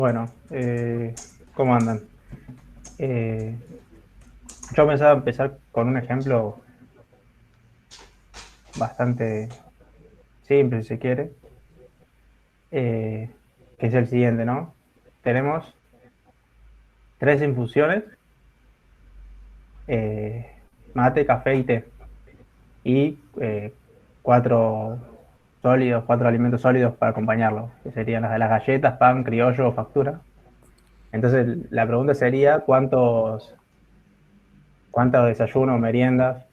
Bueno, ¿cómo andan? Eh, yo pensaba empezar con un ejemplo bastante simple, si se quiere, que es el siguiente, ¿no? Tenemos tres infusiones, mate, café y té, y cuatro sólidos, cuatro alimentos sólidos para acompañarlo, que serían las de las galletas, pan, criollo o factura. Entonces, la pregunta sería, ¿cuántos desayunos, meriendas?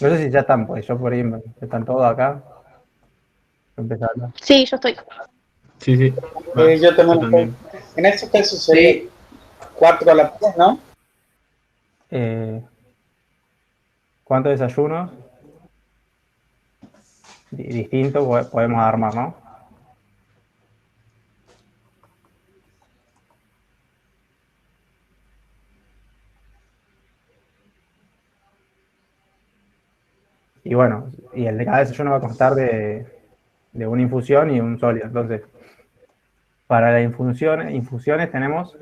No sé si ya están, pues yo por ahí están todos acá. Empezar. Sí, yo estoy. Sí, sí, va, Yo también yo estoy. también. En este caso sería 4 a la 3, ¿no? Eh, ¿Cuántos desayunos distintos podemos armar, no? Y bueno, y el de cada desayuno va a constar de una infusión y un sólido. Entonces, para las infusiones tenemos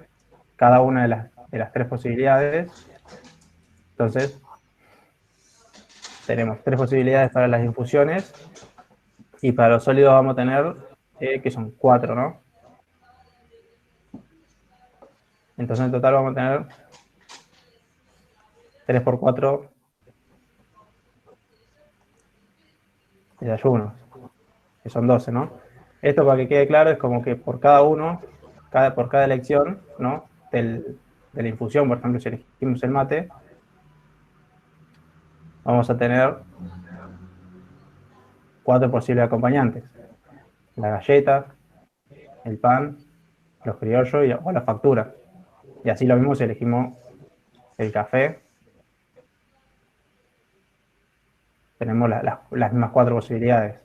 cada una de las tres posibilidades. Entonces, tenemos tres posibilidades para las infusiones y para los sólidos vamos a tener, que son cuatro, ¿no? Entonces, en total vamos a tener 3 por 4 desayunos, que son 12, ¿no? Esto, para que quede claro, es como que por cada uno, por cada elección, ¿no? De la infusión, por ejemplo, si elegimos el mate, vamos a tener 4 posibles acompañantes: la galleta, el pan, los criollos o la factura. Y así lo mismo si elegimos el café, tenemos las mismas 4 posibilidades.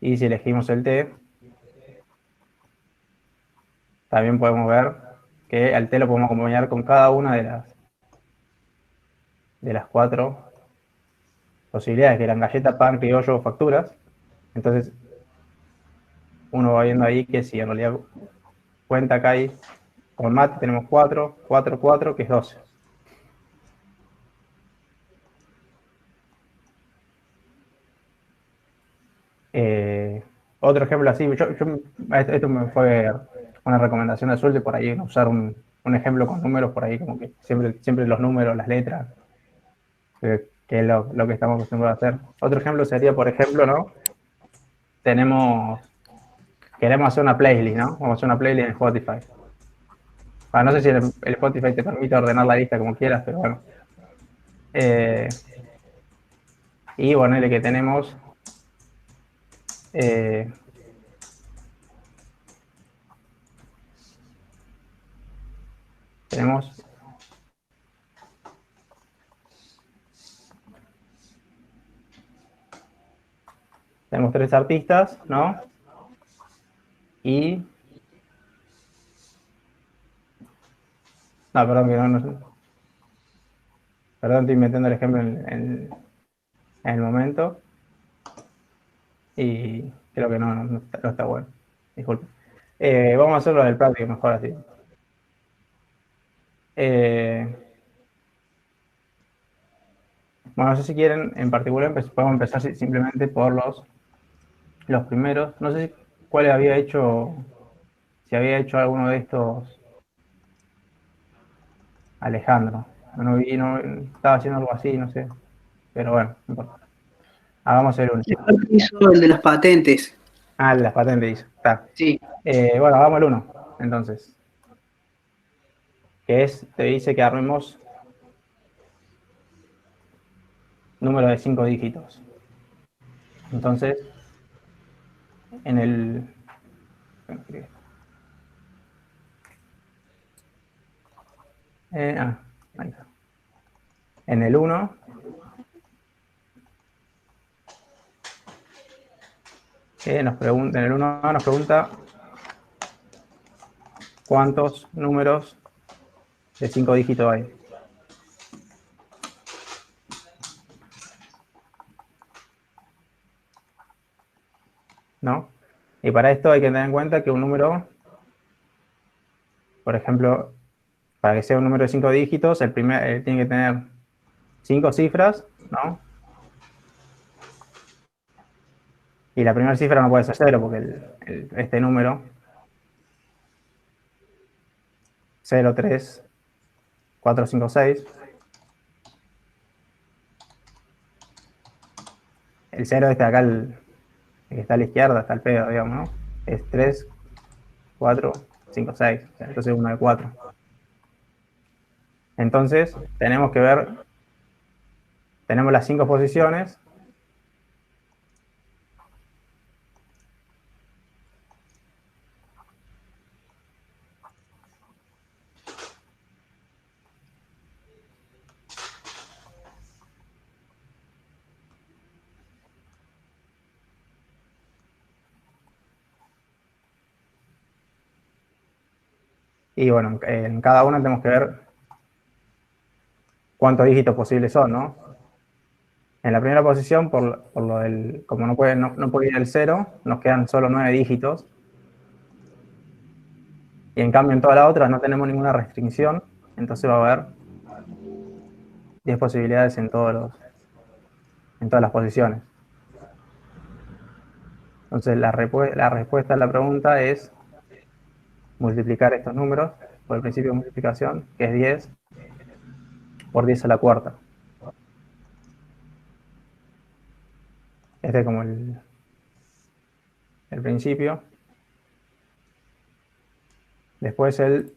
Y si elegimos el té, también podemos ver que al té lo podemos acompañar con cada una de las 4 posibilidades, que eran galleta, pan, criollo o facturas. Entonces, uno va viendo ahí que si en realidad cuenta acá hay, con mate tenemos 4, 4, 4, que es 12. Otro ejemplo así, esto me fue una recomendación de Azul, de por ahí usar un ejemplo con números por ahí, como que siempre los números, las letras, que es lo que estamos acostumbrados a hacer. Otro ejemplo sería, por ejemplo, ¿no? Queremos hacer una playlist, ¿no? Vamos a hacer una playlist en Spotify. No sé si el Spotify te permite ordenar la lista como quieras, pero bueno. Y ponele que tenemos eh, tenemos tres artistas, ¿no? Y no, perdón, que no, perdón, estoy inventando el ejemplo en el momento y creo que no está bueno. Disculpe. Vamos a hacerlo del práctico mejor así. Bueno, no sé si quieren, en particular, podemos empezar simplemente por los primeros. No sé cuál había hecho, si había hecho alguno de estos Alejandro. No vi, no, estaba haciendo algo así, no sé. Pero bueno, no importa. Hagamos el uno. Hizo el de las patentes. Ah, las patentes hizo. Está. Sí. Bueno, hagamos el uno, entonces. Te dice que armemos números de 5 dígitos. Entonces, en el. Ahí está. En el 1, en el 1 nos pregunta cuántos números de 5 dígitos hay. ¿no? Y para esto hay que tener en cuenta que un número, por ejemplo, para que sea un número de 5 dígitos, tiene que tener 5 cifras, ¿no? Y la primera cifra no puede ser 0 porque este número 0, 3, 4, 5, 6. El 0 este de acá, el que está a la izquierda, está al pedo, digamos, ¿no? Es 3, 4, 5, 6. O sea, entonces 1 de 4. Entonces, tenemos que ver, tenemos las 5 posiciones. Y bueno, en cada una tenemos que ver cuántos dígitos posibles son, ¿no? En la primera posición, por lo del, como no puede ir el 0, nos quedan solo 9 dígitos. Y en cambio en todas las otras no tenemos ninguna restricción, entonces va a haber 10 posibilidades en todas las posiciones. Entonces la respuesta a la pregunta es multiplicar estos números por el principio de multiplicación, que es 10 por 10 a la cuarta. Este es como el principio. Después el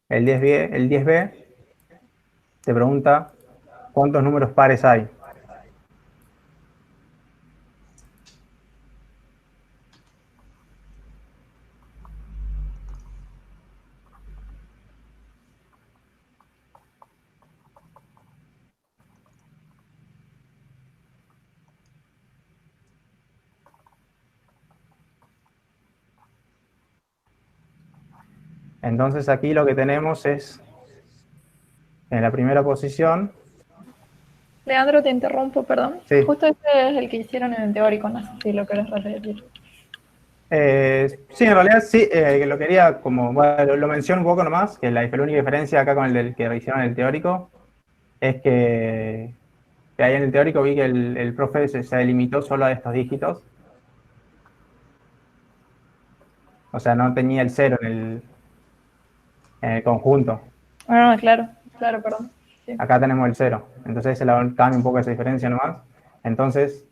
10b te pregunta cuántos números pares hay. Entonces aquí lo que tenemos es, en la primera posición... Leandro, te interrumpo, perdón. Sí. Justo este es el que hicieron en el teórico, no sé si lo querés repetir. Sí, en realidad sí, lo quería como, bueno, lo menciono un poco nomás, que la única diferencia acá con el del que hicieron en el teórico es que ahí en el teórico vi que el profe se delimitó solo a estos dígitos. O sea, no tenía el 0 en el conjunto. Ah, claro, perdón. Sí. Acá tenemos el 0. Entonces se cambia un poco esa diferencia nomás. Entonces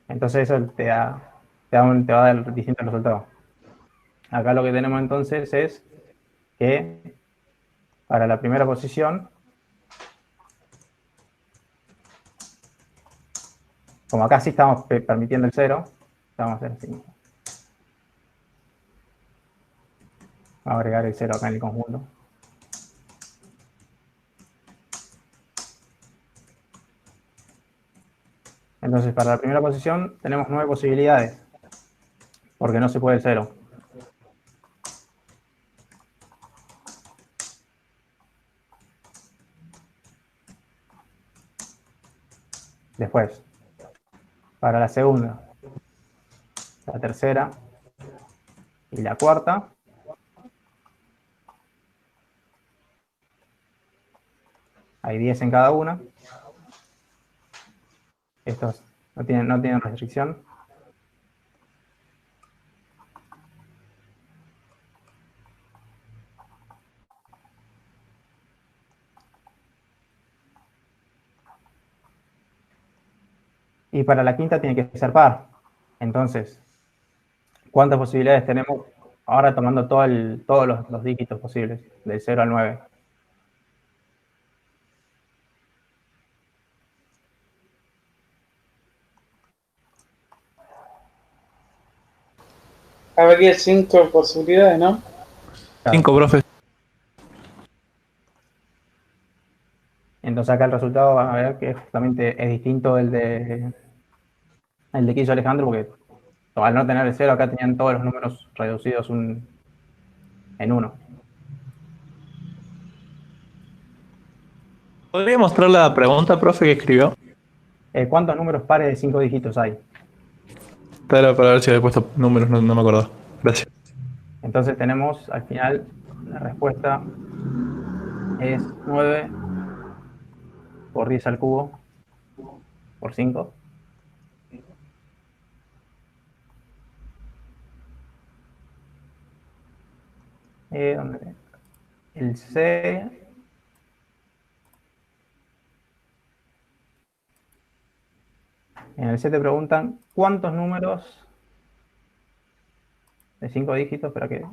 eso te va a dar distintos resultados. Acá lo que tenemos entonces es que para la primera posición, como acá sí estamos permitiendo el 0, vamos a hacer así. Vamos a agregar el 0 acá en el conjunto. Entonces, para la primera posición tenemos 9 posibilidades, porque no se puede el 0. Después, para la segunda, la tercera y la cuarta, hay 10 en cada una. Estos no tienen restricción. Y para la quinta tiene que ser par. Entonces, ¿cuántas posibilidades tenemos ahora tomando todos los dígitos posibles, del 0 al 9? Habría 5 posibilidades, ¿no? 5, profe. Entonces acá el resultado van a ver que justamente es distinto el de que hizo Alejandro, porque al no tener el 0 acá tenían todos los números reducidos en 1. ¿Podría mostrar la pregunta, profe, que escribió? ¿Cuántos números pares de 5 dígitos hay? Para ver si había puesto números, no me acuerdo. Gracias. Entonces tenemos al final la respuesta es 9 por 10 al cubo por 5. ¿Dónde? El C. En el C te preguntan cuántos números de 5 dígitos, para que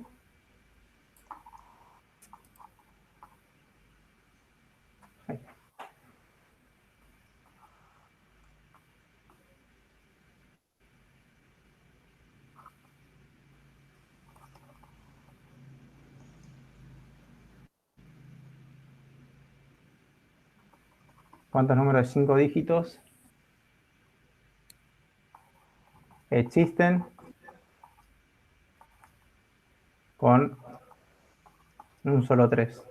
cuántos números de 5 dígitos existen con un solo 3.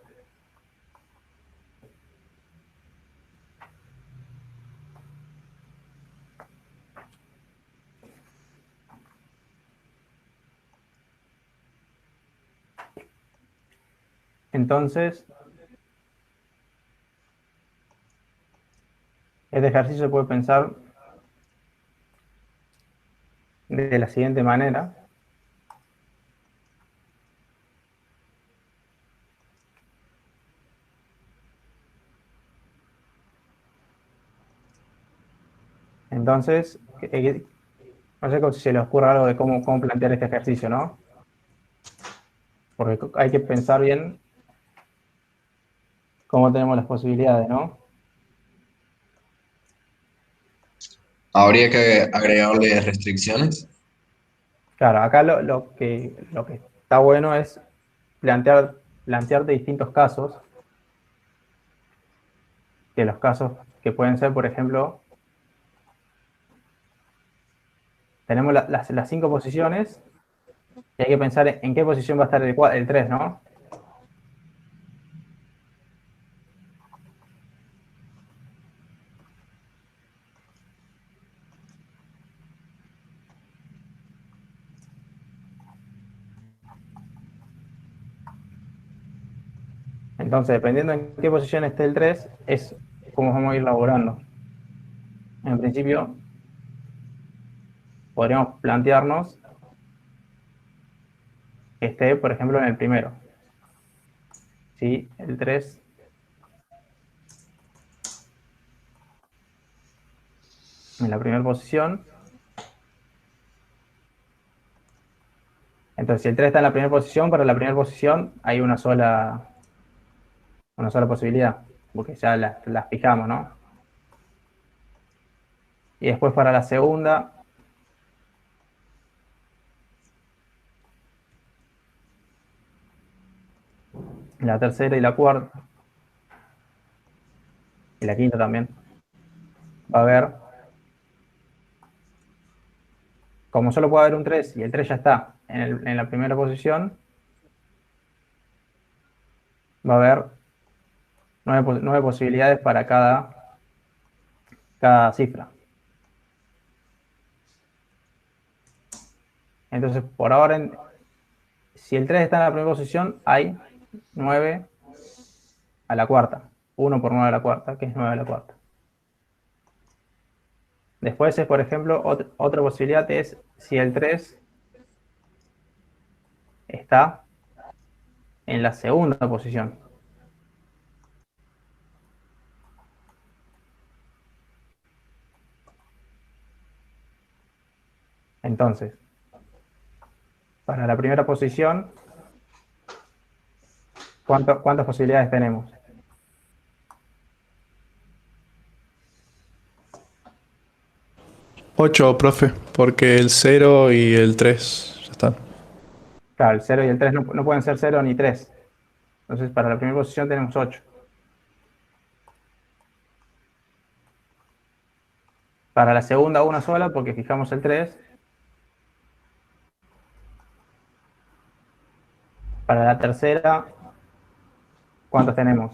Entonces, este ejercicio se puede pensar de la siguiente manera. Entonces, no sé si se les ocurre algo de cómo plantear este ejercicio, ¿no? Porque hay que pensar bien cómo tenemos las posibilidades, ¿no? Habría que agregarle restricciones. Claro, acá lo que está bueno es plantearte distintos casos, que los casos que pueden ser, por ejemplo, tenemos las 5 posiciones y hay que pensar en qué posición va a estar el 3, ¿no? Entonces, dependiendo en qué posición esté el 3, es como vamos a ir laborando. En principio, podríamos plantearnos que esté, por ejemplo, en el primero. ¿Sí? El 3 en la primera posición. Entonces, si el 3 está en la primera posición, para la primera posición hay una sola posibilidad, porque ya las fijamos, ¿no? Y después para la segunda, la tercera y la cuarta, y la quinta también, va a haber, como solo puede haber un 3 y el 3 ya está en la primera posición, va a haber 9 posibilidades para cada cifra. Entonces, por ahora, si el 3 está en la primera posición, hay 9 a la cuarta. 1 por 9 a la cuarta, que es 9 a la cuarta. Después es, por ejemplo, otra posibilidad es si el 3 está en la segunda posición. Entonces, para la primera posición, ¿cuántas posibilidades tenemos? 8, profe, porque el 0 y el 3 ya están. Claro, el 0 y el 3 no pueden ser 0 ni 3. Entonces, para la primera posición tenemos 8. Para la segunda, una sola, porque fijamos el 3. Para la tercera, ¿cuántos tenemos?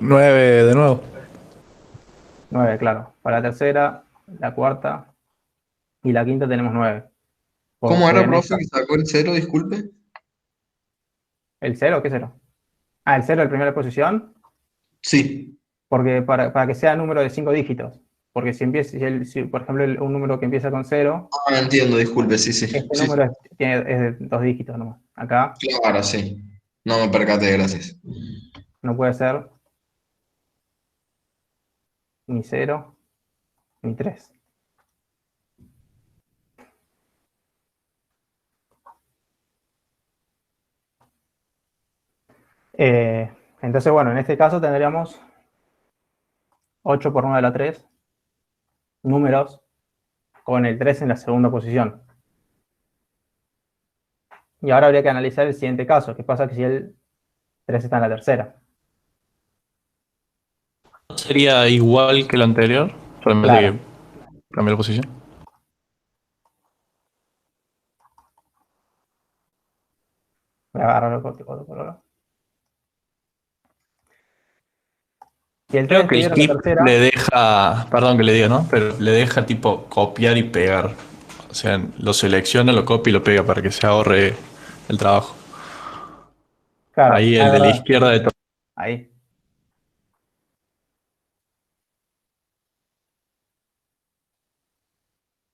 9 de nuevo. 9, claro. Para la tercera, la cuarta y la quinta tenemos 9. ¿Cómo Porque era, en profe, esta, que sacó el 0, disculpe? ¿el 0? ¿Qué 0? Ah, el 0 de primera posición, Sí. porque para que sea número de 5 dígitos. Porque si empieza, si, por ejemplo, un número que empieza con 0, Ah, entiendo, disculpe, sí, sí. este Sí, número es de 2 dígitos nomás. Acá claro, sí. No me percaté, gracias. no puede ser ni 0 ni 3. Entonces, bueno, en este caso tendríamos 8 por 9 a la 3 números con el 3 en la segunda posición. Y ahora habría que analizar el siguiente caso. ¿Qué pasa si el 3 está en la tercera? Sería igual que el anterior, solamente Claro. que cambió la posición. Voy a agarrar otro color. Si el 3 Creo que el estuviera en la clip tercera, le deja, perdón que le diga, ¿no? Pero le deja tipo copiar y pegar. O sea, lo selecciona, lo copia y lo pega para que se ahorre el trabajo. claro, Ahí es el de la verdad. izquierda de todo. Ahí.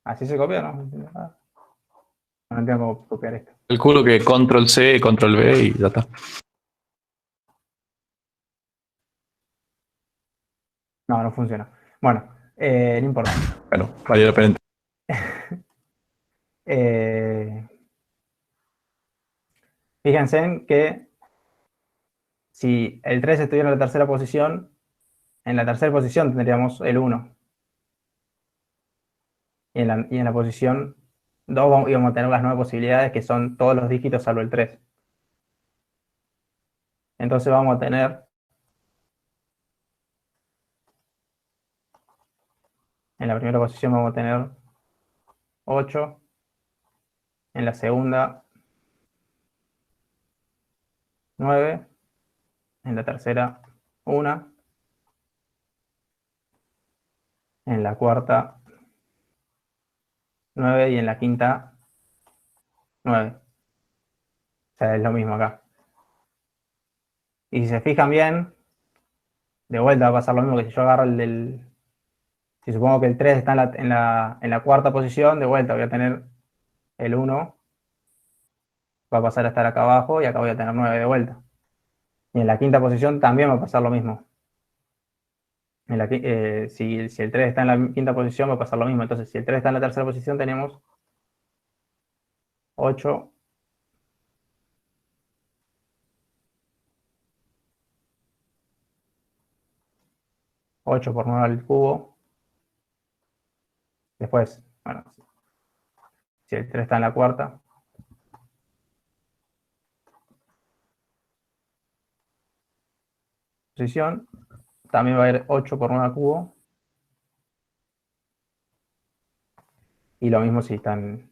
Así se copia, ¿no? No entiendo cómo copiar esto. Calculo que control C, control V y ya está. No, no funciona. Bueno, no importa. Bueno, vale la pena. Eh, Fíjense en que si el 3 estuviera en la tercera posición tendríamos el 1. Y en la posición 2 íbamos a tener las 9 posibilidades, que son todos los dígitos salvo el 3. Entonces vamos a tener, en la primera posición vamos a tener 8, en la segunda 9, en la tercera 1, en la cuarta 9 y en la quinta 9. O sea, es lo mismo acá. Y si se fijan bien, de vuelta va a pasar lo mismo que si yo agarro el del... Si supongo que el 3 está en la cuarta posición, de vuelta voy a tener el 1, va a pasar a estar acá abajo y acá voy a tener 9 de vuelta. Y en la quinta posición también va a pasar lo mismo. Si el 3 está en la quinta posición, va a pasar lo mismo. Entonces, si el 3 está en la tercera posición, tenemos 8 8 por 9 al cubo. Después, bueno, si el 3 está en la cuarta posición, también va a haber 8 por 9 al cubo. Y lo mismo si están...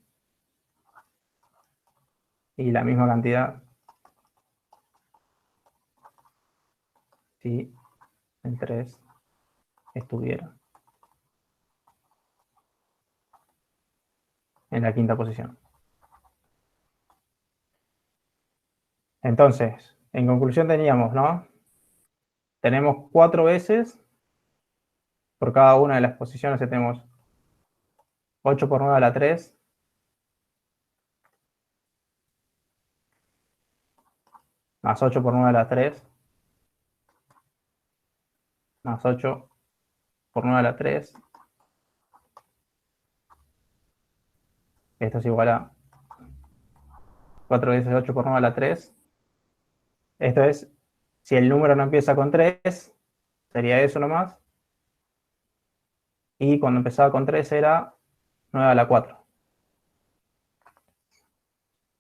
Y la misma cantidad si el 3 estuviera en la quinta posición. Entonces, en conclusión teníamos, ¿no? Tenemos 4 veces por cada una de las posiciones, tenemos 8 por 9 a la 3, más 8 por 9 a la 3, más 8 por 9 a la 3. Esto es igual a 4 veces 8 por 9 a la 3. Esto es, si el número no empieza con 3, sería eso nomás. Y cuando empezaba con 3 era 9 a la 4.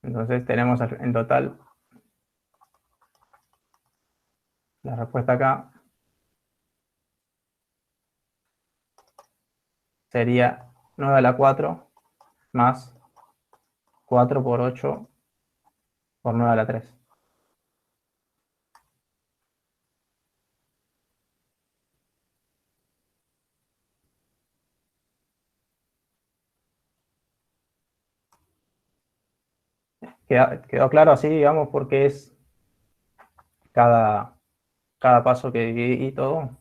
Entonces tenemos en total la respuesta acá sería 9 a la 4 más 4 por 8 por 9 a la 3. quedó claro así, digamos, porque es cada, cada paso que dividí y todo.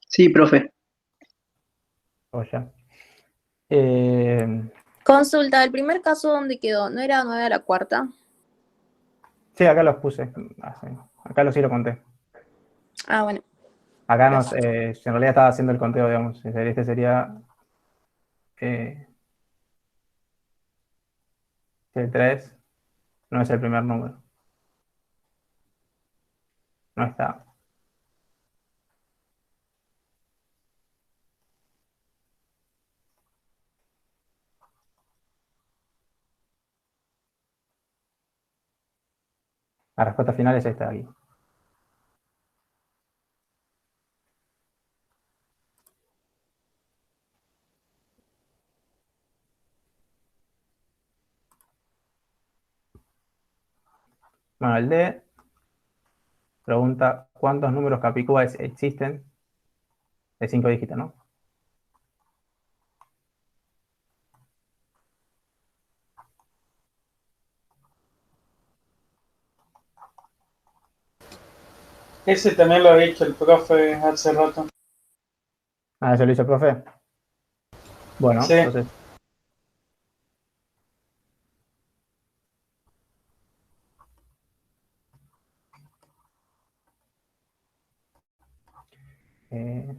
Sí, profe. O ya. Eh, Consulta, ¿el primer caso dónde quedó? ¿No era 9 a la cuarta? sí, acá los puse. Acá sí lo conté. Ah, bueno. Acá Gracias. en realidad estaba haciendo el conteo, digamos. Este sería eh, el 3, no es el primer número. No está. La respuesta final es esta de aquí. Bueno, el D pregunta cuántos números capicúas existen de 5 dígitos, ¿no? Ese también lo ha dicho el profe hace rato. Ah, eso lo hizo el profe. Bueno, Sí. entonces. eh,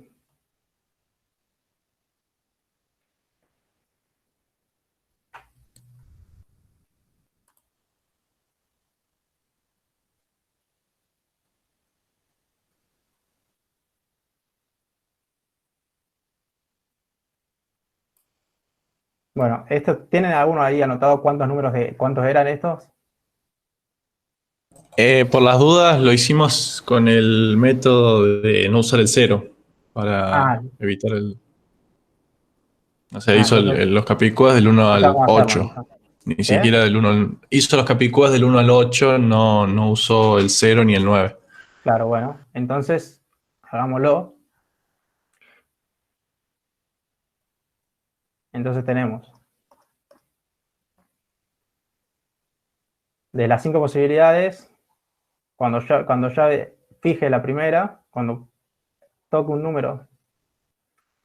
bueno, ¿tienen alguno ahí anotado cuántos eran estos? Por las dudas lo hicimos con el método de no usar el cero para Ah, evitar el... O sea, hizo entonces los capicúas del uno esta al vamos a hacerlo 8. entonces. Ni ¿Qué? siquiera del uno al... Hizo los capicúas del uno al 8, no, no usó el cero ni el 9. Claro, bueno, entonces hagámoslo. Entonces tenemos de las 5 posibilidades, cuando ya fije la primera, cuando toque un número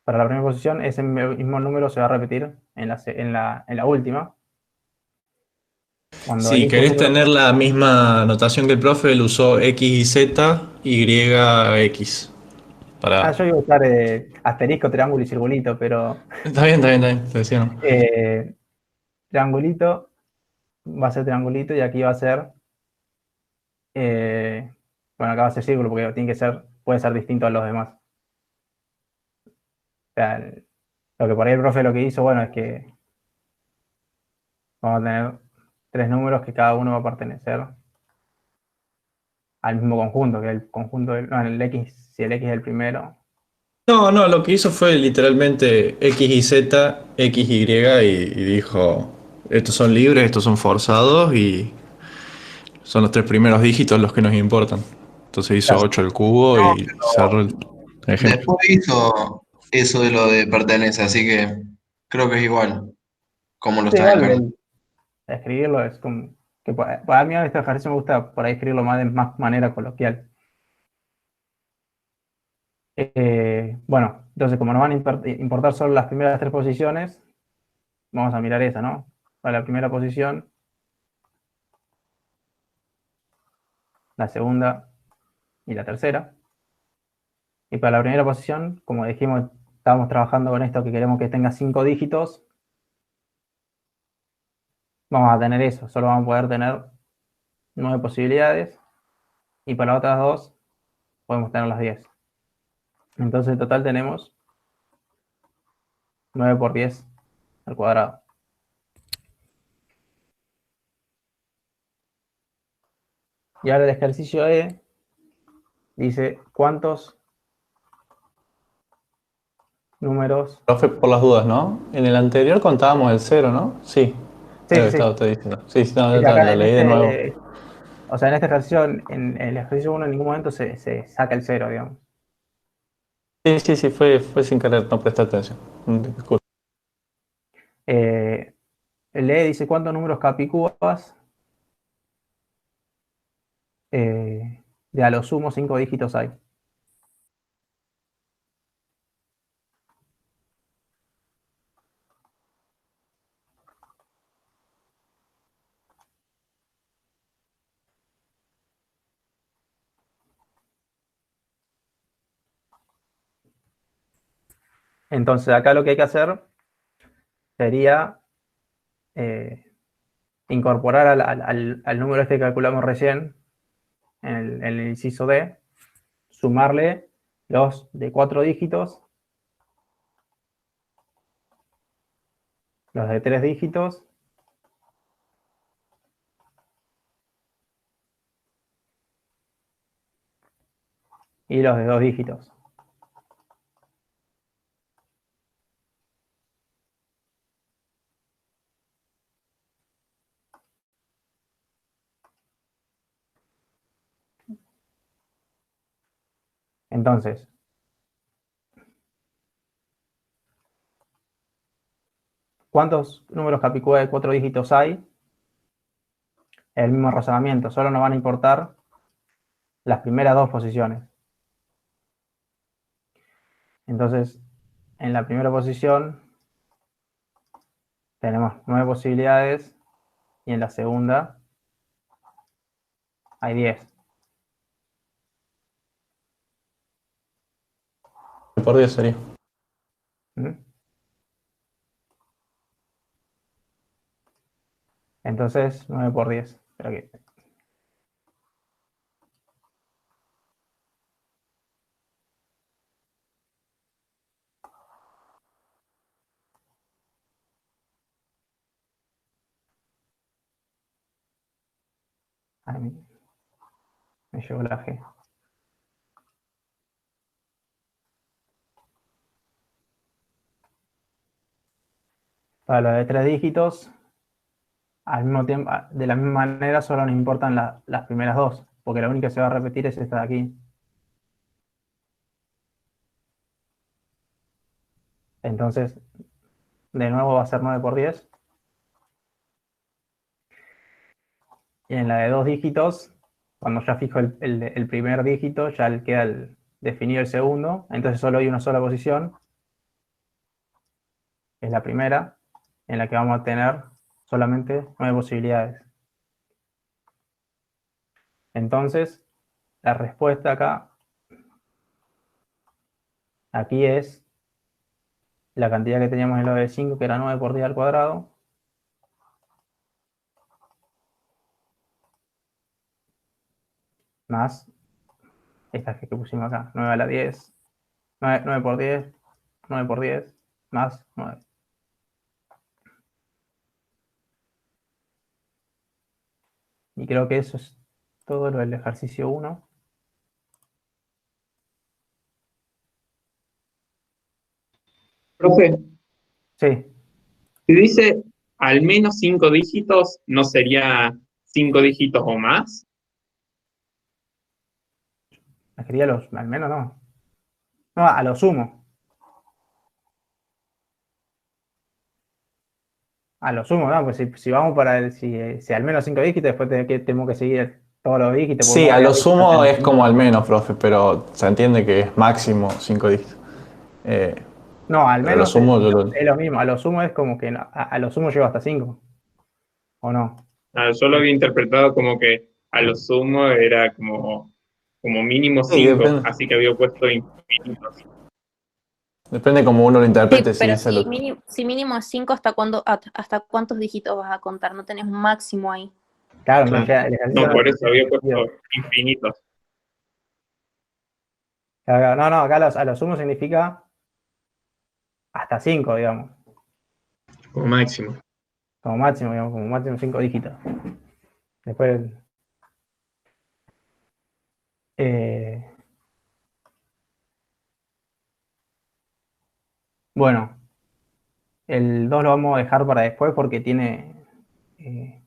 para la primera posición, ese mismo número se va a repetir en la última. Cuando Si elijo un querés número. tener la misma notación que el profe, él usó X y Z, Y, X. Para... Yo iba a usar asterisco, triángulo y circulito, pero Está bien, está bien, está bien. Te decía, ¿no? triangulito va a ser triangulito y aquí va a ser, eh, bueno, acá va a ser círculo porque puede ser distinto a los demás. O sea, lo que por ahí el profe lo que hizo, bueno, es que vamos a tener 3 números que cada uno va a pertenecer al mismo conjunto, que el conjunto no, el X, si el X es el primero. No, no, lo que hizo fue literalmente X y Z, X, y dijo, estos son libres, estos son forzados y son los tres primeros dígitos los que nos importan. Entonces hizo 8 al cubo No, y cerró pero el ejemplo. después hizo eso de lo de pertenece, así que creo que es igual, como lo Sí, estás igual encarando. escribirlo es como que para mí este ejercicio me gusta por ahí escribirlo más de más manera coloquial. Bueno, entonces como nos van a importar solo las primeras 3 posiciones, vamos a mirar esa, ¿no? Para la primera posición, la segunda y la tercera. Y para la primera posición, como dijimos, estábamos trabajando con esto que queremos que tenga 5 dígitos. Vamos a tener eso, solo vamos a poder tener 9 posibilidades. Y para las otras dos, podemos tener las 10. Entonces en total tenemos 9 por 10 al cuadrado. Y ahora el ejercicio E dice cuántos números. Profe, por las dudas, ¿no? En el anterior contábamos el cero, ¿no? Sí, Sí, es lo sí, que estaba sí. usted diciendo. Sí, sí, no, Es que ya acá lo leí de nuevo. o sea, en este ejercicio, en el ejercicio 1 en ningún momento se saca el cero, digamos. Sí, sí, sí, fue sin querer, no presté atención. Disculpe. Eh, el E dice cuántos números capicúas de a lo sumo 5 dígitos hay. Entonces acá lo que hay que hacer sería incorporar al número este que calculamos recién, en el inciso D, sumarle los de 4 dígitos, los de 3 dígitos, y los de 2 dígitos. Entonces, ¿cuántos números capicúa de 4 dígitos hay? El mismo razonamiento, solo nos van a importar las primeras dos posiciones. Entonces, en la primera posición tenemos 9 posibilidades y en la segunda hay 10. Por 10 sería. ¿Mm? Entonces, 9 por 10. Espera que- Ay, me llegó la G. Para lo de 3 dígitos, al mismo tiempo, de la misma manera, solo nos importan las primeras dos, porque la única que se va a repetir es esta de aquí. Entonces, de nuevo va a ser 9 por 10. Y en la de 2 dígitos, cuando ya fijo el primer dígito, ya le queda definido el segundo. Entonces solo hay una sola posición, es la primera, en la que vamos a tener solamente 9 posibilidades. Entonces, la respuesta aquí es la cantidad que teníamos en lo de 5, que era 9 por 10 al cuadrado, más esta que pusimos acá, 9 a la 10, 9 por 10, 9 por 10, más 9. Y creo que eso es todo lo del ejercicio 1. Profe, Sí, si dice al menos 5 dígitos, ¿no sería 5 dígitos o más? la quería al menos no. No, a lo sumo. A lo sumo, ¿no? Pues si vamos para si al menos 5 dígitos, después tenemos que seguir todos los dígitos. Sí, Podemos a lo agregar dígitos sumo al es como infinito. al menos, profe, pero se entiende que es máximo 5 dígitos. Eh, No, al pero a lo menos es, sumo yo lo... es lo mismo. A lo sumo es como que a lo sumo lleva hasta 5. ¿O no? Ah, yo lo había interpretado como que a lo sumo era como mínimo Sí, 5, así que había puesto infinitos. depende como uno lo Sí, interprete, si pero dice lo... si mínimo es 5, ¿hasta cuántos dígitos vas a contar? No tenés un máximo ahí. Claro, entonces Claro. ya el ejercicio No, no por tiene eso había sentido. puesto infinitos. No, no, acá a lo sumo significa hasta 5, digamos. Como máximo. Como máximo, digamos, como máximo 5 dígitos. Después, eh, bueno, el 2 lo vamos a dejar para después porque tiene eh,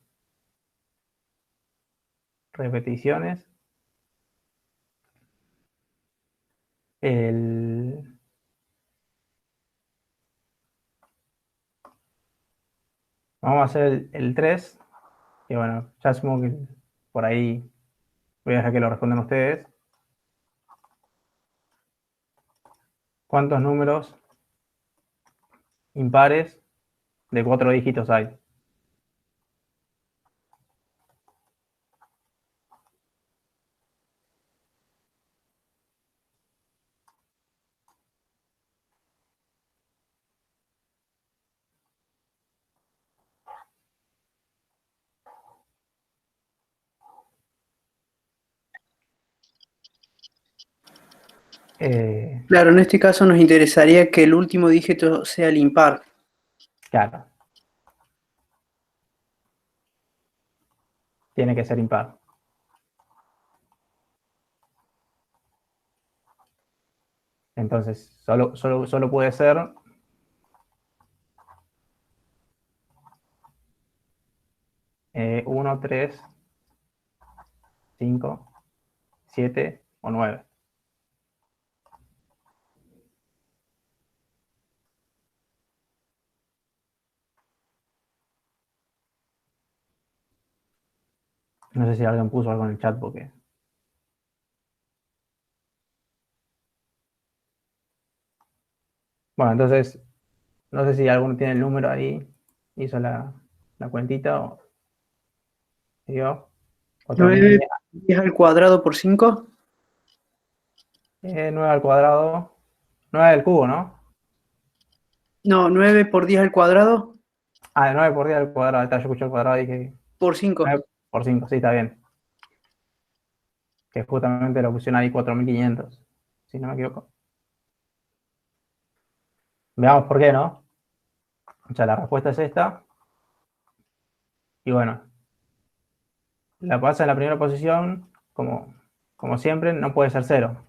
repeticiones. El, Vamos a hacer el 3. Y bueno, ya supongo que por ahí voy a dejar que lo respondan ustedes. ¿Cuántos números impares de 4 dígitos hay? Claro, en este caso nos interesaría que el último dígito sea el impar. Claro. Tiene que ser impar. Entonces, solo puede ser 1, 3, 5, 7 o 9. No sé si alguien puso algo en el chat porque... Bueno, entonces, no sé si alguno tiene el número ahí, hizo la cuentita o yo. 9, 10 al cuadrado por 5. 9 al cuadrado. 9 al cubo, ¿no? No, 9 por 10 al cuadrado 9 por 10 al cuadrado. Está, yo escuché el cuadrado y dije por 5. 9 por 5, sí, está bien. Que justamente lo pusieron ahí 4500, si no me equivoco. Veamos por qué, ¿no? O sea, la respuesta es esta. Y bueno, la pasa en la primera posición, como siempre, no puede ser 0.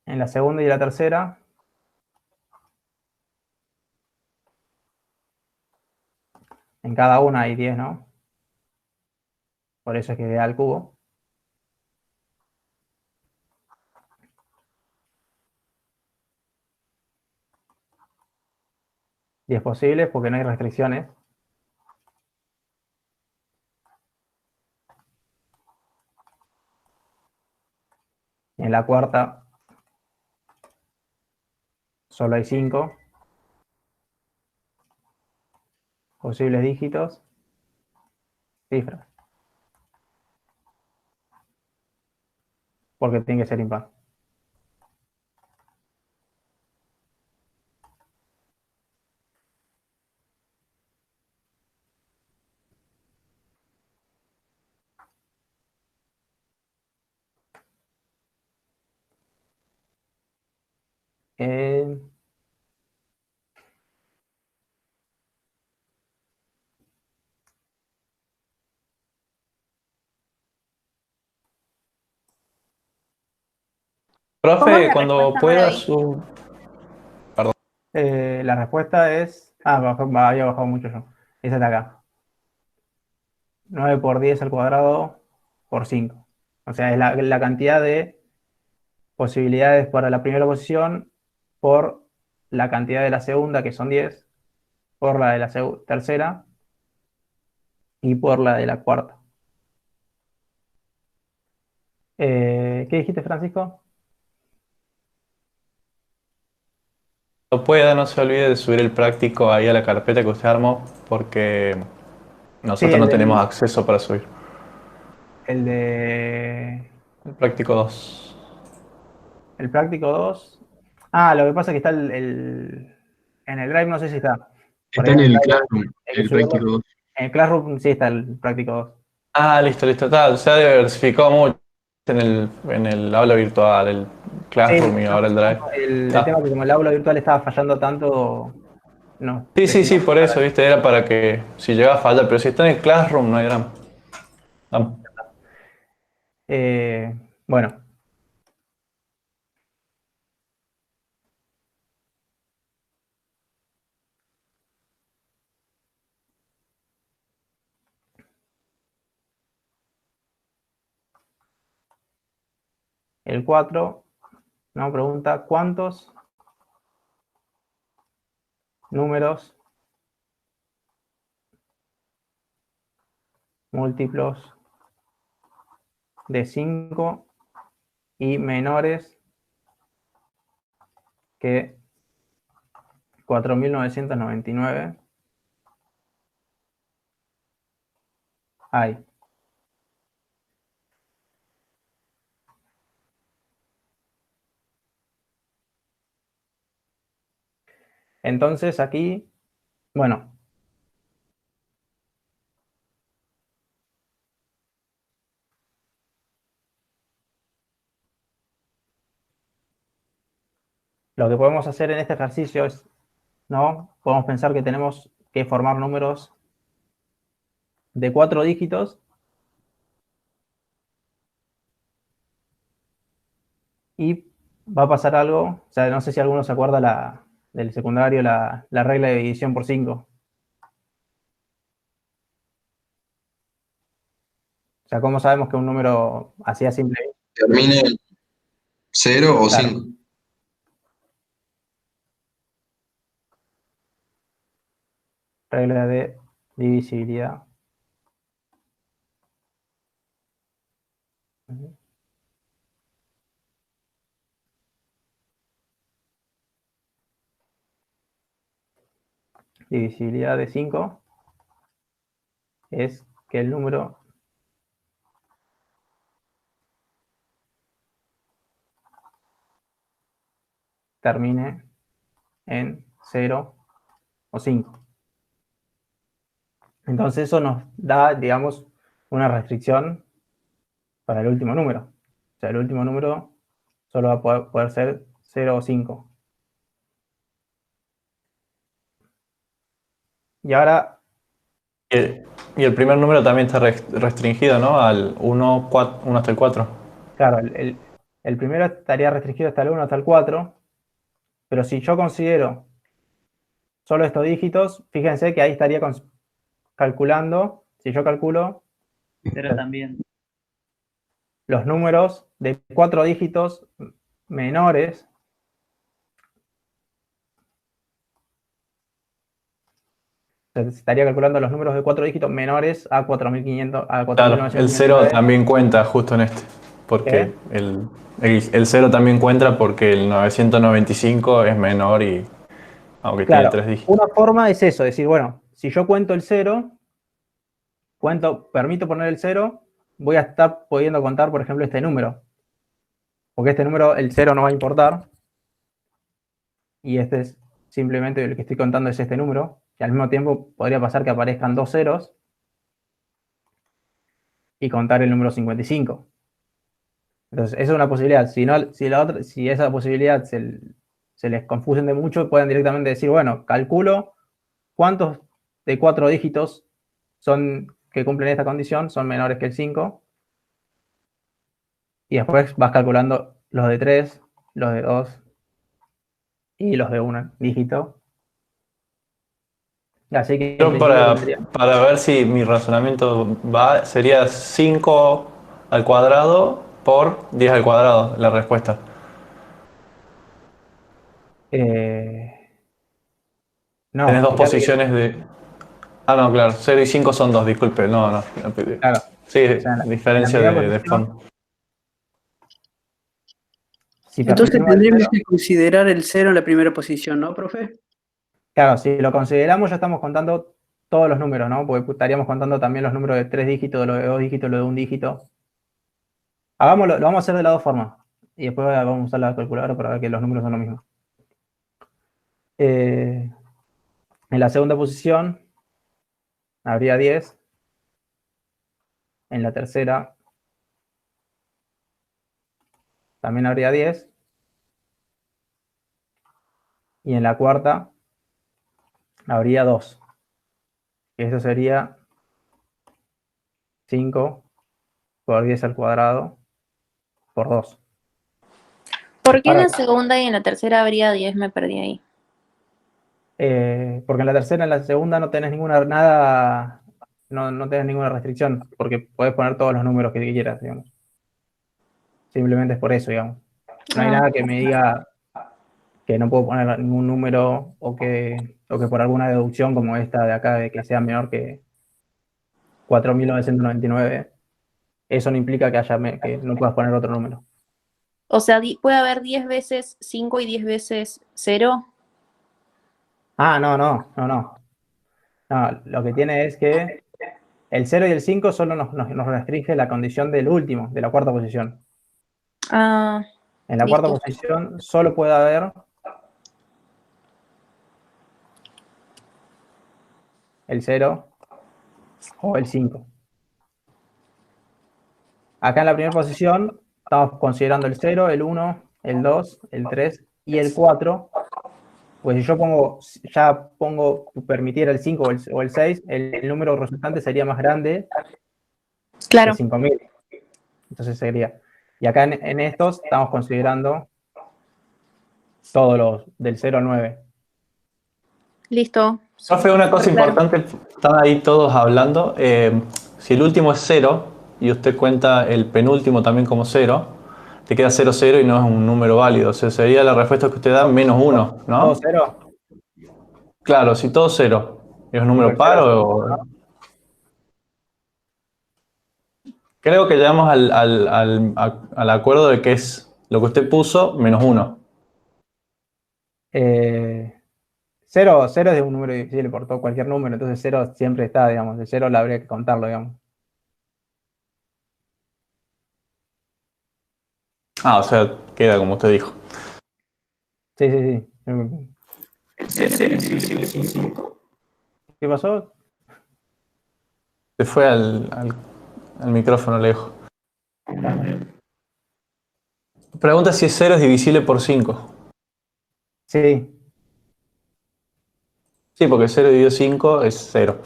En la segunda y la tercera, en cada una hay 10, ¿no? Por eso es que da al cubo. Y es posible porque no hay restricciones. En la cuarta solo hay 5 posibles dígitos, cifras, porque tiene que ser impar. Eh, ¿Cómo es Profe, la cuando respuesta? No la pueda vi. su... Perdón. la respuesta es... había bajado mucho yo. Esa está acá. 9 por 10 al cuadrado por 5. O sea, es la cantidad de posibilidades para la primera posición por la cantidad de la segunda, que son 10, por la de la tercera y por la de la cuarta. ¿Qué dijiste, Francisco? Cuando pueda, no se olvide de subir el práctico ahí a la carpeta que usted armó, porque Sí, nosotros no tenemos acceso para subir. el de El práctico 2. el práctico 2. Lo que pasa es que está en el Drive, no sé si está. Por Está ahí en en el el Drive Classroom, hay que el subirlo. práctico 2. En el Classroom sí está el práctico 2. Ah, listo, listo. Está, se ha diversificado mucho en el aula virtual, el Sí, Classroom y ahora el Drive. el tema Está. es que como el aula virtual estaba fallando tanto, no, Sí, sí, sí, decidimos por eso, viste, era para que si llega a fallar, pero si está en el Classroom no hay drama. Vamos. eh, bueno, El 4 nos pregunta cuántos números múltiplos de 5 y menores que 4.999 hay. Entonces aquí, bueno, lo que podemos hacer en este ejercicio es, ¿no? Podemos pensar que tenemos que formar números de 4 dígitos y va a pasar algo, o sea, no sé si alguno se acuerda del secundario, la regla de división por 5. O sea, ¿cómo sabemos que un número así a simple? Termine en 0 o Claro. 5. Regla de divisibilidad. Divisibilidad de 5 es que el número termine en 0 o 5. Entonces eso nos da, digamos, una restricción para el último número. O sea, el último número solo va a poder ser 0 o 5. Y ahora, Y el primer número también está restringido, ¿no? Al 1, 1 hasta el 4. claro, el primero estaría restringido hasta el 1, hasta el 4, pero si yo considero solo estos dígitos, fíjense que ahí estaría calculando, si yo calculo Pero también. los números de 4 dígitos menores, estaría calculando los números de 4 dígitos menores a 4.500, a Claro, el 0 4.999. también cuenta justo en este. Porque ¿Qué? el 0 también cuenta porque el 995 es menor y aunque tiene Claro, 3 dígitos. una forma es eso, decir, bueno, si yo cuento el 0, permito poner el 0, voy a estar pudiendo contar, por ejemplo, este número. Porque este número, el 0 no va a importar. Y este es simplemente el que estoy contando es este número. Y al mismo tiempo podría pasar que aparezcan 2 ceros y contar el número 55. Entonces, esa es una posibilidad. Si esa posibilidad se les confunden de mucho, pueden directamente decir, bueno, calculo cuántos de 4 dígitos son que cumplen esta condición, son menores que el 5. Y después vas calculando los de 3, los de 2 y los de 1 dígito. Así que en Yo principio tendría. para ver si mi razonamiento va, sería 5 al cuadrado por 10 al cuadrado, la respuesta. Tenés No, dos fíjate que, posiciones de... Ah, no, claro, 0 y 5 son 2, disculpe, no. claro, Sí, o sea, en la diferencia primera de posición, fondo. si Entonces permitimos el tendríamos 0, que considerar el 0 en la primera posición, ¿no, profe? claro, si lo consideramos ya estamos contando todos los números, ¿no? Porque estaríamos contando también los números de 3 dígitos, los de 2 dígitos, los de 1 dígito. Hagámoslo, lo vamos a hacer de las dos formas. Y después vamos a usar la calculadora para ver que los números son lo mismo. En la segunda posición habría 10. En la tercera también habría 10. Y en la cuarta habría 2. Eso sería 5 por 10 al cuadrado por 2. ¿Por qué en Ahora, la segunda y en la tercera habría 10? Me perdí ahí. porque en la tercera, en la segunda no tenés no tenés ninguna restricción, porque podés poner todos los números que quieras, digamos. Simplemente es por eso, digamos. No hay nada que me diga que no puedo poner ningún número o que por alguna deducción como esta de acá, de que sea menor que 4.999, eso no implica que no puedas poner otro número. O sea, puede haber 10 veces 5 y 10 veces 0. Ah, no. No, lo que tiene es que el 0 y el 5 solo nos restringe la condición del último, de la cuarta posición. Ah, En la cuarta listo. posición solo puede haber el 0 o el 5. Acá en la primera posición estamos considerando el 0, el 1, el 2, el 3 y el 4. Pues si yo ya pongo permitir el 5 o el 6, el número resultante sería más grande de Claro, 5.000. Entonces sería. Y acá en estos estamos considerando todos los del 0 al 9. listo. Profe, una cosa Claro. importante, están ahí todos hablando. Si el último es 0 y usted cuenta el penúltimo también como 0, te queda 0, 0 y no es un número válido. O sea, sería la respuesta que usted da menos 1, ¿Todo ¿no? 0? Claro, si todo 0, ¿es un Y número pues par 0 o...? Creo que llegamos al acuerdo de que es lo que usted puso menos 1. 0 es de un número divisible por todo cualquier número, entonces 0 siempre está, digamos. El 0 habría que contarlo, digamos. Ah, o sea, queda como usted dijo. Sí. ¿Qué pasó? Se fue al micrófono lejos. Pregunta si 0 es divisible por 5. Sí. Sí, porque 0 dividido 5 es 0.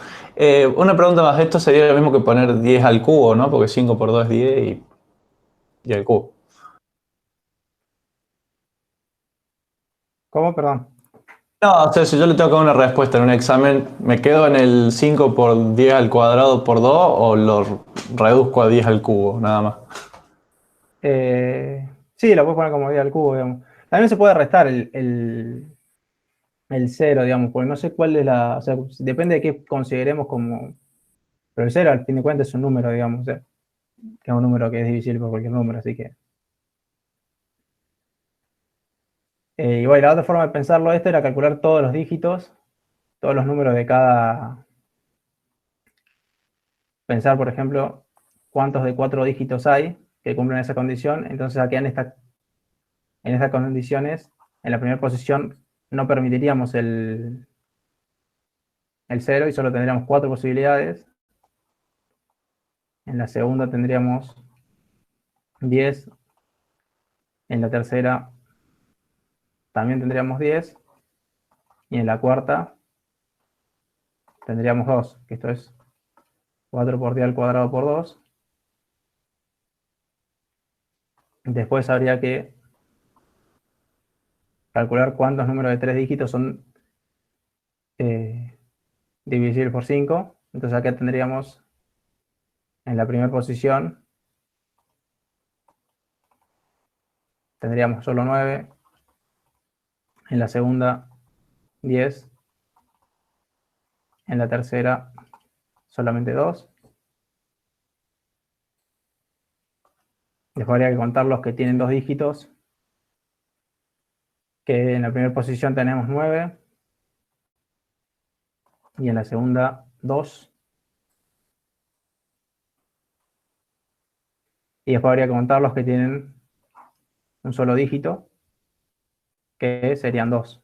Una pregunta más, esto sería lo mismo que poner 10 al cubo, ¿no? Porque 5 por 2 es 10 y al cubo. ¿Cómo? Perdón. No, o sea, si yo le tengo que dar una respuesta en un examen, ¿me quedo en el 5 por 10 al cuadrado por 2 o lo reduzco a 10 al cubo, nada más? Sí, lo puedes poner como 10 al cubo, digamos. También se puede restar el 0, digamos, porque no sé cuál es o sea, depende de qué consideremos como, pero el 0 al fin de cuentas es un número, digamos, o sea, que es un número que es divisible por cualquier número, así que. Y bueno, la otra forma de pensarlo esto era calcular todos los dígitos, todos los números de cada. Pensar, por ejemplo, cuántos de 4 dígitos hay que cumplen esa condición. Entonces aquí en estas condiciones, en la primera posición no permitiríamos el 0 y solo tendríamos 4 posibilidades. En la segunda tendríamos 10. En la tercera también tendríamos 10. Y en la cuarta tendríamos 2, que esto es 4 por 10 al cuadrado por 2. Después habría que calcular cuántos números de 3 dígitos son divisibles por 5. Entonces acá tendríamos en la primera posición, tendríamos solo 9. En la segunda, 10. En la tercera, solamente 2. Después habría que contar los que tienen 2 dígitos, que en la primera posición tenemos 9. Y en la segunda, 2. Y después habría que contar los que tienen un solo dígito, que serían 2.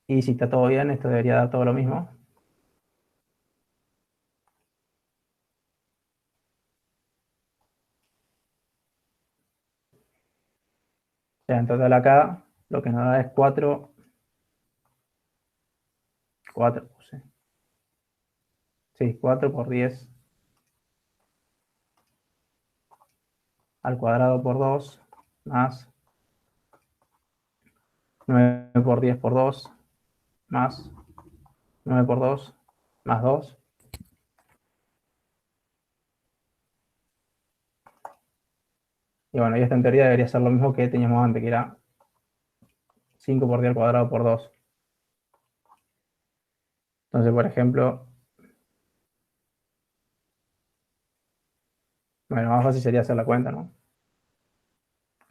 Y si está todo bien, esto debería dar todo lo mismo. O sea, en total acá lo que nos da es 4. 4 puse. Sí, 4 por 10 al cuadrado por 2, más 9 por 10 por 2, más 9 por 2, más 2. Y bueno, y esto en teoría debería ser lo mismo que teníamos antes, que era 5 por d al cuadrado por 2. Entonces, por ejemplo, bueno, más fácil sería hacer la cuenta, ¿no?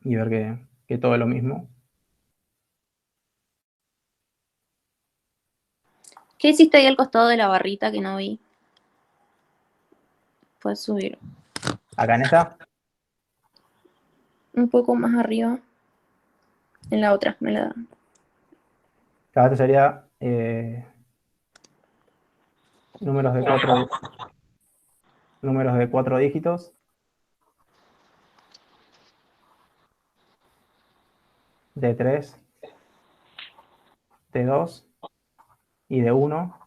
Y ver que todo es lo mismo. ¿Qué hiciste ahí al costado de la barrita que no vi? Puedes subir Acá en esta, un poco más arriba. En la otra, me la da. cada esto sería números de 4 dígitos. De 3, de 2 y de 1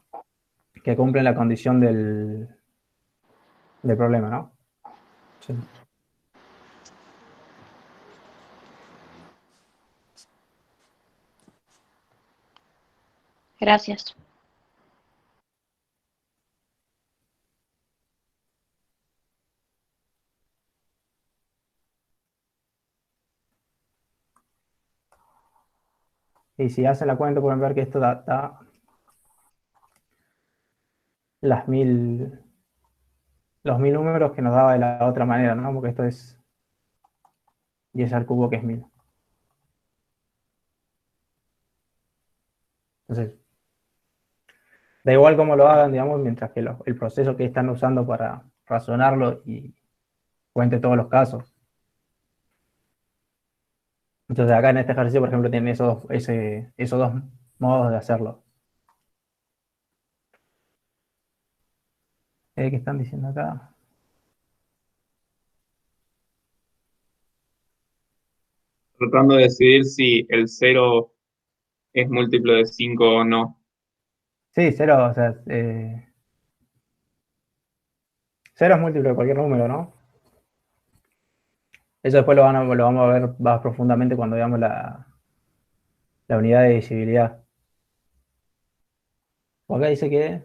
que cumplen la condición del problema, ¿no? Sí. Gracias. Y si hacen la cuenta pueden ver que esto da los 1000 números que nos daba de la otra manera, ¿no? Porque esto es 10 al cubo, que es 1000. Entonces, da igual cómo lo hagan, digamos, mientras que el proceso que están usando para razonarlo y cuente todos los casos. Entonces acá en este ejercicio, por ejemplo, tienen esos dos modos de hacerlo. ¿Qué están diciendo acá? Tratando de decidir si el 0 es múltiplo de 5 o no. Sí, 0, o sea, 0 es múltiplo de cualquier número, ¿no? Eso después lo vamos a ver más profundamente cuando veamos la unidad de divisibilidad. O acá dice que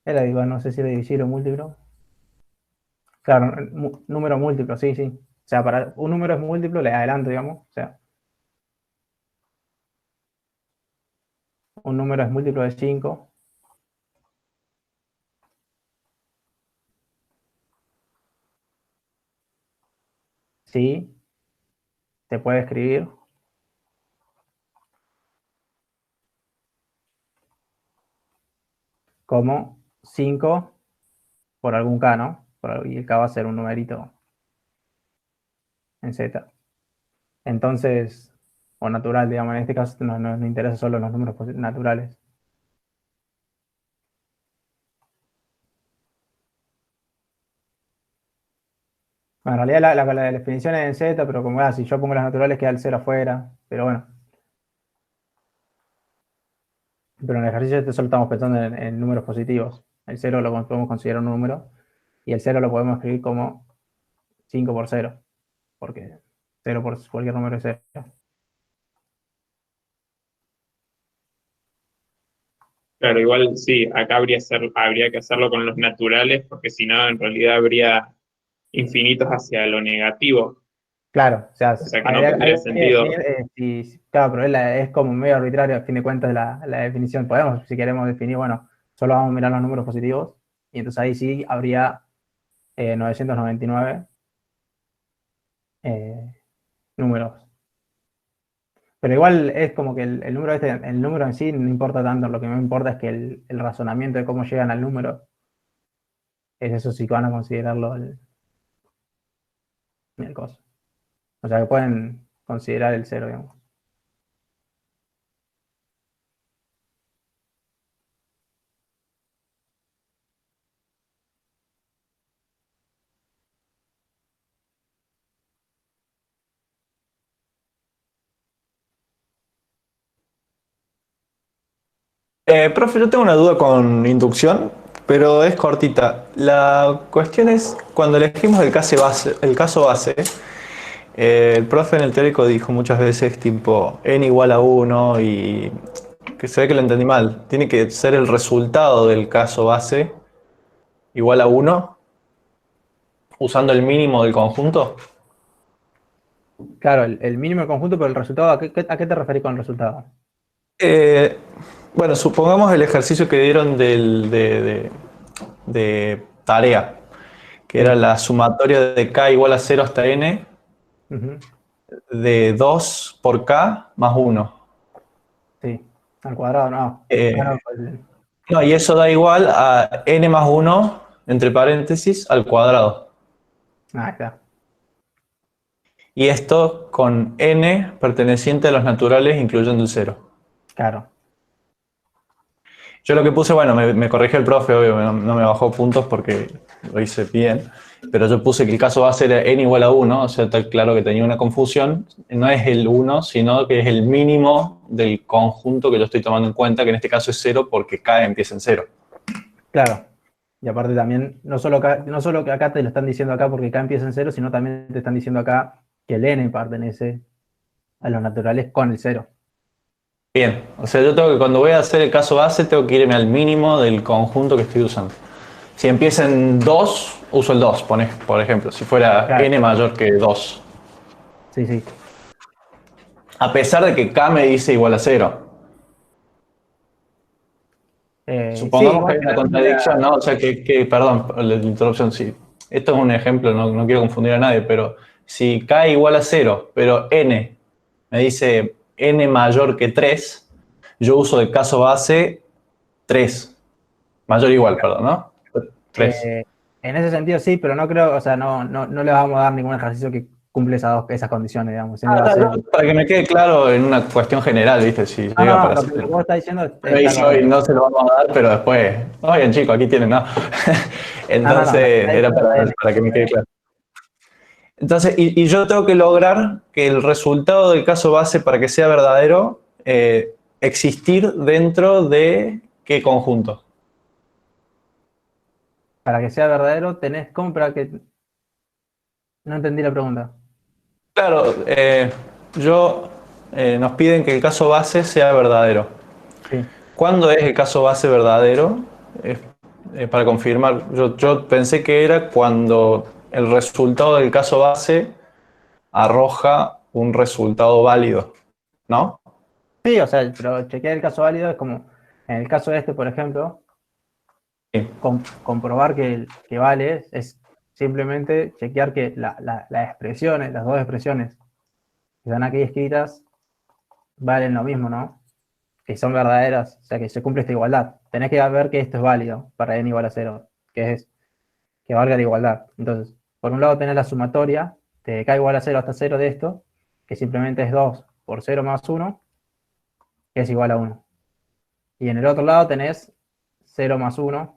digo, no sé si era divisible o múltiplo. Claro, número múltiplo, sí, sí. O sea, para un número es múltiplo, le adelanto, digamos. O sea, un número es múltiplo de 5. Sí, se puede escribir como 5 por algún k, ¿no? Y el k va a ser un numerito en z. Entonces, o natural, digamos, en este caso nos interesa solo los números naturales. Bueno, en realidad la definición es en z, pero como si yo pongo las naturales queda el 0 afuera, pero bueno. Pero en el ejercicio este solo estamos pensando en números positivos. El 0 lo podemos considerar un número y el 0 lo podemos escribir como 5 por 0, porque 0 por cualquier número es 0. Claro, igual sí, acá habría que hacerlo con los naturales, porque si no, en realidad habría infinitos hacia lo negativo. Claro, o sea, O sea que no tendría que sentido. definir, claro, pero es como medio arbitrario, a fin de cuentas, la definición. Podemos, si queremos definir, bueno, solo vamos a mirar los números positivos, y entonces ahí sí habría 999 números. Pero igual es como que el número en sí no importa tanto, lo que me importa es que el razonamiento de cómo llegan al número, es eso sí que van a considerarlo el coso. O sea que pueden considerar el 0, digamos. Profe, yo tengo una duda con inducción, pero es cortita. La cuestión es, cuando elegimos el caso base, el profe en el teórico dijo muchas veces tipo n igual a 1 y que se ve que lo entendí mal. Tiene que ser el resultado del caso base igual a 1, usando el mínimo del conjunto. Claro, el mínimo del conjunto, pero el resultado, ¿a qué te referís con el resultado? Bueno, supongamos el ejercicio que dieron de tarea, que era la sumatoria de k igual a 0 hasta n Ujú. de 2 por k más 1. Sí, al cuadrado, no. Eh, Ah, no, no, y eso da igual a n más 1, entre paréntesis, al cuadrado. ahí está. Y esto con n perteneciente a los naturales, incluyendo el 0. Claro. Yo lo que puse, bueno, me corrigió el profe, obvio, no me bajó puntos porque lo hice bien, pero yo puse que el caso base era n igual a 1, o sea, está claro que tenía una confusión. No es el 1, sino que es el mínimo del conjunto que yo estoy tomando en cuenta, que en este caso es 0 porque k empieza en 0. Claro. Y aparte también, no solo que acá te lo están diciendo acá porque acá empieza en 0, sino también te están diciendo acá que el n pertenece a los naturales con el 0. Bien, o sea, yo tengo que, cuando voy a hacer el caso base, tengo que irme al mínimo del conjunto que estoy usando. Si empieza en 2, uso el 2, por ejemplo, si fuera Claro. n mayor que 2. Sí, sí. A pesar de que k me dice igual a 0. Sí, Supongamos igual que hay una contradicción, ¿no? O sea, perdón, la interrupción, sí. Esto es un ejemplo, no quiero confundir a nadie, pero si k igual a 0, pero n me dice n mayor que 3, yo uso de caso base 3. Mayor o igual, perdón, ¿no? 3. En ese sentido sí, pero no creo, o sea, no le vamos a dar ningún ejercicio que cumple esas condiciones, digamos. Siempre va a ser. Para que me quede claro en una cuestión general, ¿viste? Si No, llega para lo hacer. que vos estás diciendo Lo hice está hoy, correcto. no se lo vamos a dar, pero después, oigan chicos, aquí tienen, ¿no? Entonces, era para que me quede claro. Entonces, y yo tengo que lograr que el resultado del caso base, para que sea verdadero, existir dentro de qué conjunto. Para que sea verdadero, tenés compra que. No entendí la pregunta. Claro, nos piden que el caso base sea verdadero. Sí. ¿Cuándo es el caso base verdadero? Para confirmar, yo pensé que era cuando el resultado del caso base arroja un resultado válido, ¿no? Sí, o sea, pero chequear el caso válido es como, en el caso este, por ejemplo, Sí. comprobar que vale es simplemente chequear que las expresiones, las dos expresiones que están aquí escritas, valen lo mismo, ¿no? Que son verdaderas, o sea, que se cumple esta igualdad. Tenés que ver que esto es válido para n igual a 0, que es que valga la igualdad. Entonces, por un lado tenés la sumatoria de k igual a 0 hasta 0 de esto, que simplemente es 2 por 0 más 1, que es igual a 1. Y en el otro lado tenés 0 más 1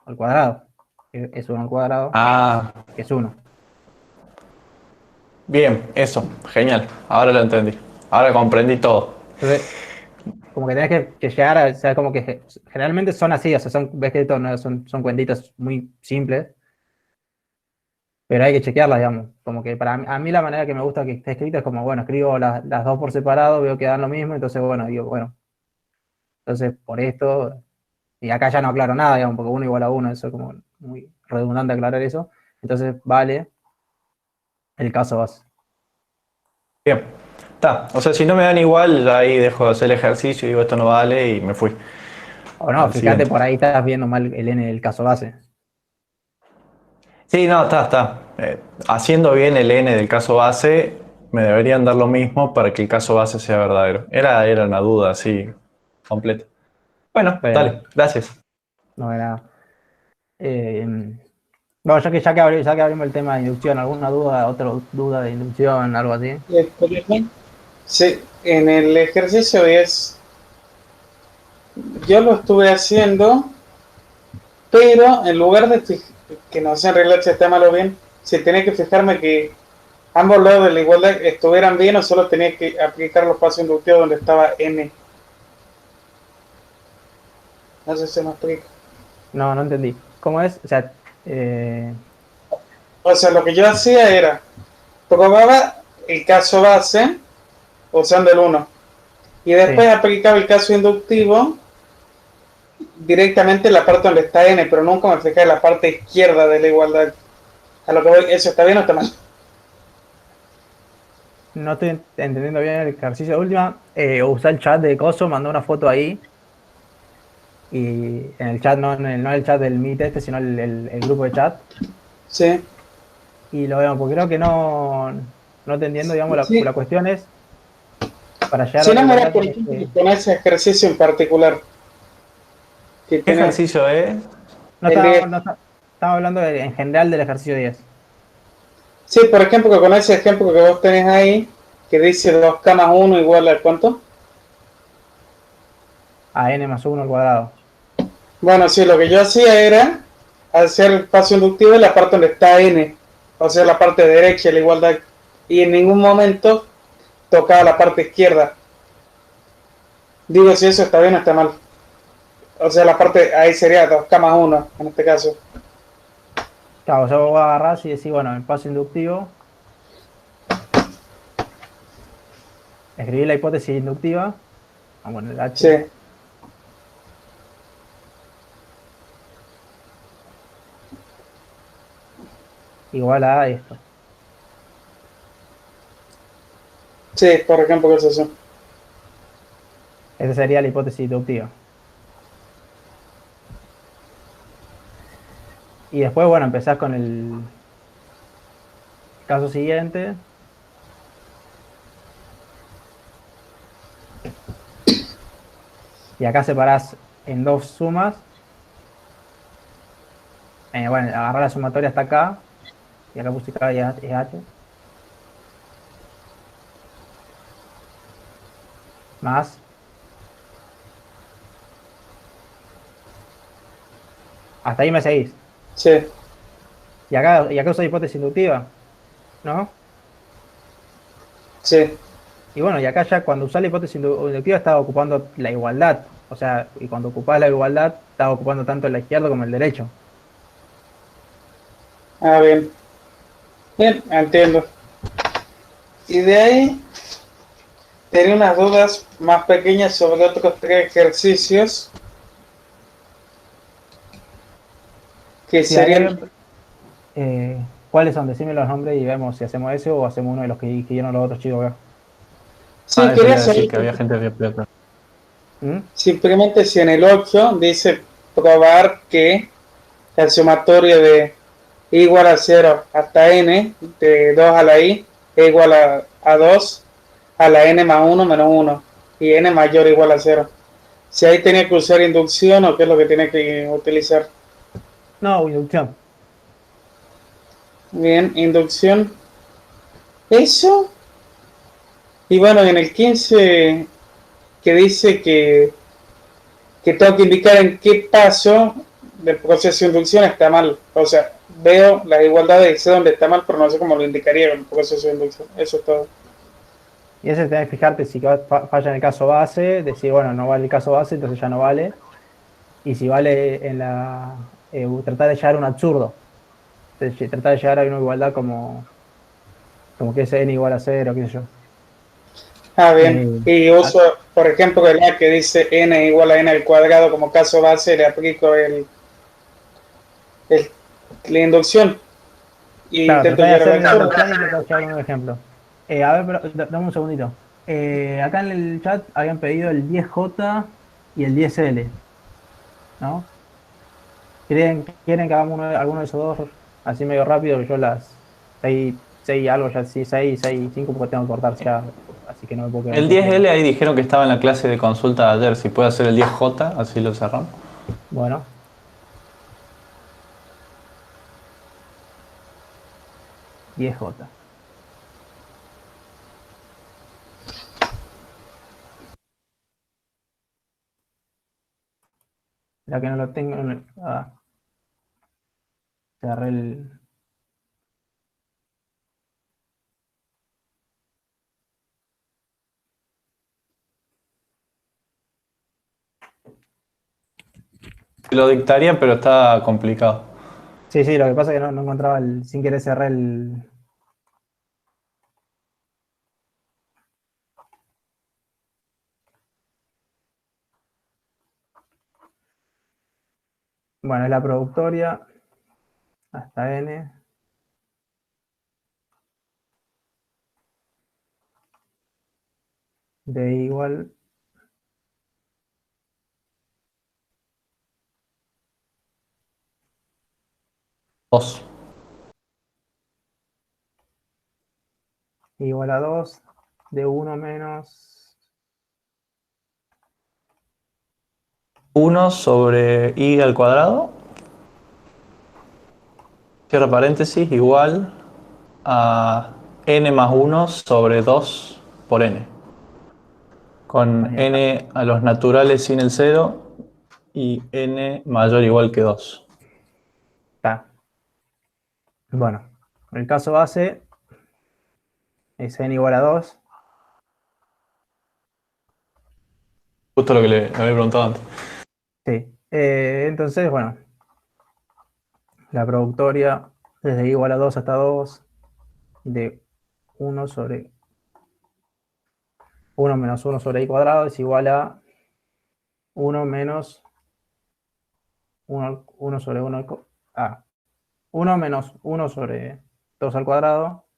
al cuadrado, que es 1 al cuadrado, Ah, que es 1. bien, eso, genial. Ahora lo entendí. Ahora comprendí todo. Entonces, como que tenés que llegar a, o sea, como que generalmente son así, o sea, ves que son cuentitas muy simples, pero hay que chequearlas, digamos. Como que a mí la manera que me gusta que esté escrita es como, bueno, escribo las dos por separado, veo que dan lo mismo, entonces, bueno, digo, bueno, entonces por esto, y acá ya no aclaro nada, digamos, porque 1 igual a 1, eso es como muy redundante aclarar eso. Entonces, vale el caso base. Bien, está. O sea, si no me dan igual, ya ahí dejo de hacer el ejercicio y digo esto no vale y me fui. O no, Al fíjate, siguiente. por ahí estás viendo mal el n del caso base. Sí, no, está. Haciendo bien el n del caso base, me deberían dar lo mismo para que el caso base sea verdadero. Era una duda así, completa. Bueno, Pero dale, gracias. no era. Bueno, ya que abrimos el tema de inducción, ¿alguna duda, otra duda de inducción, algo así? Sí, en el ejercicio yo lo estuve haciendo, pero en lugar de que no sé en realidad si está mal o bien, si tenía que fijarme que ambos lados de la igualdad estuvieran bien o solo tenía que aplicar los pasos inductivos donde estaba n. No sé si me explico. No entendí. ¿Cómo es? O sea, lo que yo hacía era, probaba el caso base usando el 1. y después aplicaba el caso inductivo directamente en la parte donde está n, pero nunca me fijé en la parte izquierda de la igualdad. A lo que voy, ¿eso está bien o está mal? No estoy entendiendo bien el ejercicio de última. Usé el chat de Coso, mandó una foto ahí. Y en el chat, no el chat del Meet este, sino el grupo de chat. Sí. Y lo vemos, porque creo que no entendiendo, digamos, Sí. la cuestión es para llegar Si a la no me da igualdad. por ejemplo con ese ejercicio en particular. Que ¿Qué tiene ejercicio es? No el estaba, 10. no está- estaba hablando en general del ejercicio 10. Sí, por ejemplo, que con ese ejemplo que vos tenés ahí, que dice 2k más 1 igual a ¿cuánto? A n más 1 al cuadrado. Bueno, sí, lo que yo hacía era hacer el paso inductivo en la parte donde está n, o sea, la parte derecha de la igualdad, y en ningún momento tocaba la parte izquierda. Digo si eso está bien o está mal. O sea, la parte ahí sería 2k más 1 en este caso. Claro, o sea, vos agarrás y decís, bueno, el paso inductivo. Escribí la hipótesis inductiva. Vamos a poner H. Sí, Igual a esto. sí, por ejemplo, que es eso. Esa sería la hipótesis inductiva. Y después, bueno, empezás con el caso siguiente. Y acá separás en dos sumas. Bueno, agarrar la sumatoria hasta acá. Y acá puse K y H. Más. Hasta ahí me seguís. Sí, Y acá usa hipótesis inductiva, ¿no? sí. Y bueno, y acá ya cuando usás la hipótesis inductiva estaba ocupando la igualdad. O sea, y cuando ocupás la igualdad, estaba ocupando tanto el izquierdo como el derecho. Ah, bien. Bien, entiendo. Y de ahí tenía unas dudas más pequeñas sobre otros 3 ejercicios que Sí, serían. ¿cuáles son? Decime los nombres y vemos si hacemos ese o hacemos uno de los que dieron los otros chicos acá. Sí, Eso quería iba a decir saber que había gente que había preguntado. ¿Mm? simplemente si en el 8 dice probar que el sumatorio de i igual a 0 hasta n, de 2 a la i, es igual a 2 a la n más 1 menos 1, y n mayor o igual a 0. Si ahí tenía que usar inducción o qué es lo que tiene que utilizar. No, inducción. Bien, inducción. Eso. Y bueno, en el 15 que dice que tengo que indicar en qué paso del proceso de inducción está mal. O sea, veo las igualdades y sé dónde está mal, pero no sé cómo lo indicaría con el proceso de inducción. Eso es todo. Y ese tenés que fijarte si falla en el caso base, decir, bueno, no vale el caso base, entonces ya no vale. Y si vale en tratar de llegar a un absurdo. Tratar de llegar a una igualdad como que es n igual a 0, qué sé yo. Ah, bien. Eh, Y a- uso, por ejemplo, el que dice n igual a n al cuadrado como caso base, le aplico el- la inducción y claro, intento tratar de llegar hacer al una absurdo. inducción y tratar de llegar a un ejemplo. A ver, pero dame un segundito. Acá en el chat habían pedido el 10J y el 10L, ¿no? ¿Quieren que hagamos alguno de esos dos así medio rápido? Que yo las 6 algo ya, sí, 6, 5 porque tengo que cortar ya, así que no me puedo quedar El mucho tiempo. 10L ahí dijeron que estaba en la clase de consulta de ayer. Si puede hacer el 10J, así lo cerramos. Bueno, 10J. La que no lo tengo. Cerré el. Lo dictaría, pero está complicado. Sí, sí, lo que pasa es que no encontraba el. Sin querer cerré el. Bueno, es la productoria hasta n. De igual 2. igual a 2 de 1 menos 1 sobre i al cuadrado, cierra paréntesis, igual a n más 1 sobre 2 por n. Con ahí está. n a los naturales sin el 0 y n mayor o igual que 2. Está. Bueno, el caso base es n igual a 2. Justo lo que le había preguntado antes. Sí. Entonces, bueno, la productoria desde igual a 2 hasta 2 de 1 sobre 1 menos 1 sobre i cuadrado es igual a 1 menos 1 sobre 1 a 1 menos 1 sobre 2 al cuadrado,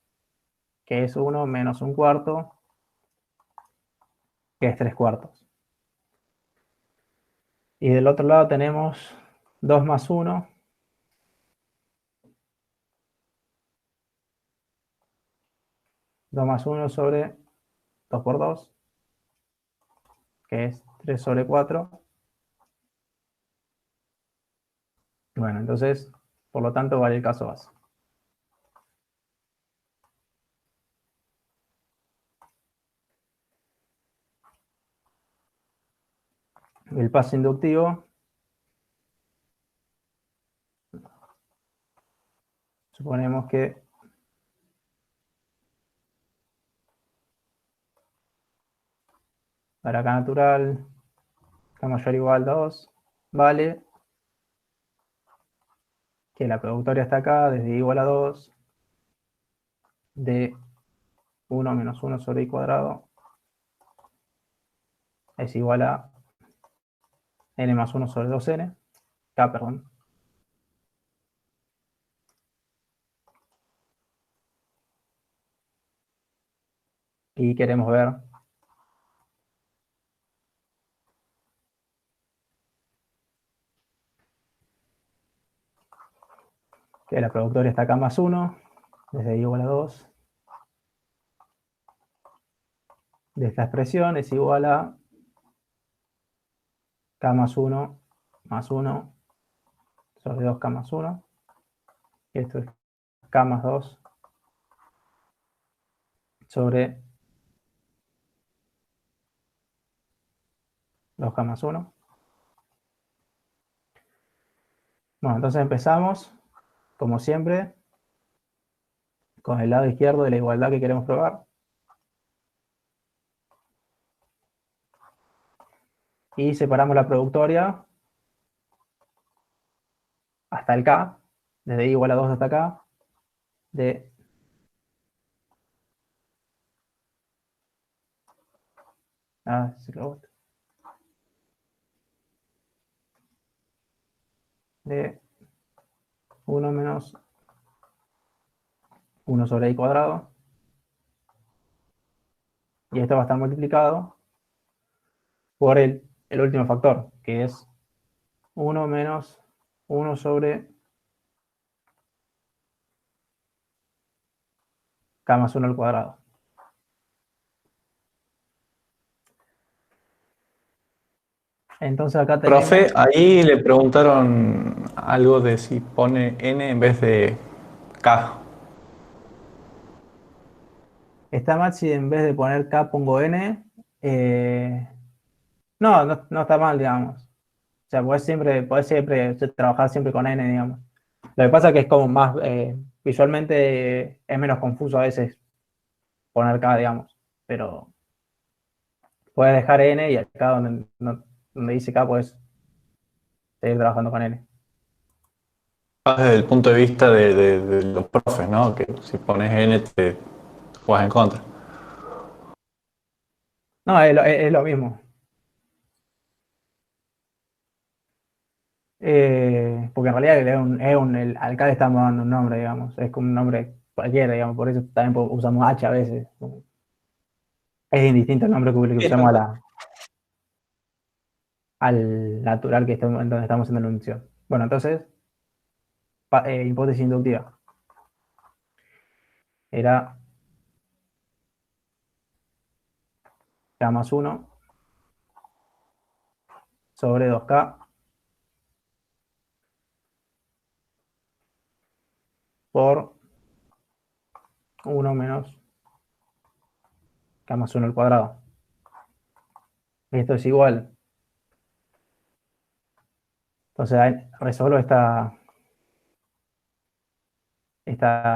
que es 1 menos 1 cuarto, que es 3 cuartos. Y del otro lado tenemos 2 más 1. 2 más 1 sobre 2 por 2, que es 3 sobre 4. Bueno, entonces, por lo tanto, vale el caso base. El paso inductivo, suponemos que para K natural, K mayor o igual a 2, vale que la productoria está acá, desde igual a 2, de 1 menos 1 sobre i cuadrado, es igual a n más 1 sobre 2n, K, perdón. Y queremos ver que la productoria está acá más 1, desde i igual a 2, de esta expresión es igual a K más 1 sobre 2K más 1. Y esto es K más 2 sobre 2K más 1. Bueno, entonces empezamos, como siempre, con el lado izquierdo de la igualdad que queremos probar. Y separamos la productoria hasta el K, desde i igual a 2 hasta acá, de de 1 menos 1 sobre i cuadrado. Y esto va a estar multiplicado por el último factor, que es 1 menos 1 sobre K más 1 al cuadrado. Entonces acá tenemos... Profe, ahí le preguntaron algo de si pone n en vez de k. Está mal si en vez de poner K pongo N. No está mal, digamos. O sea, podés siempre trabajar siempre con N, digamos. Lo que pasa es que es como más, visualmente es menos confuso a veces poner K, digamos. Pero puedes dejar N y acá donde dice K puedes seguir trabajando con N. Desde el punto de vista de los profes, ¿no? Que si pones n te juegas en contra. No, es lo mismo. Porque en realidad acá le estamos dando un nombre, digamos. Es como un nombre cualquiera, digamos. Por eso también usamos H a veces. Es indistinto el nombre que usamos al natural que estamos, en donde estamos haciendo la inducción. Bueno, entonces, hipótesis inductiva. Era K más 1 sobre 2K por 1 menos K más 1 al cuadrado. Esto es igual. Entonces resuelvo esta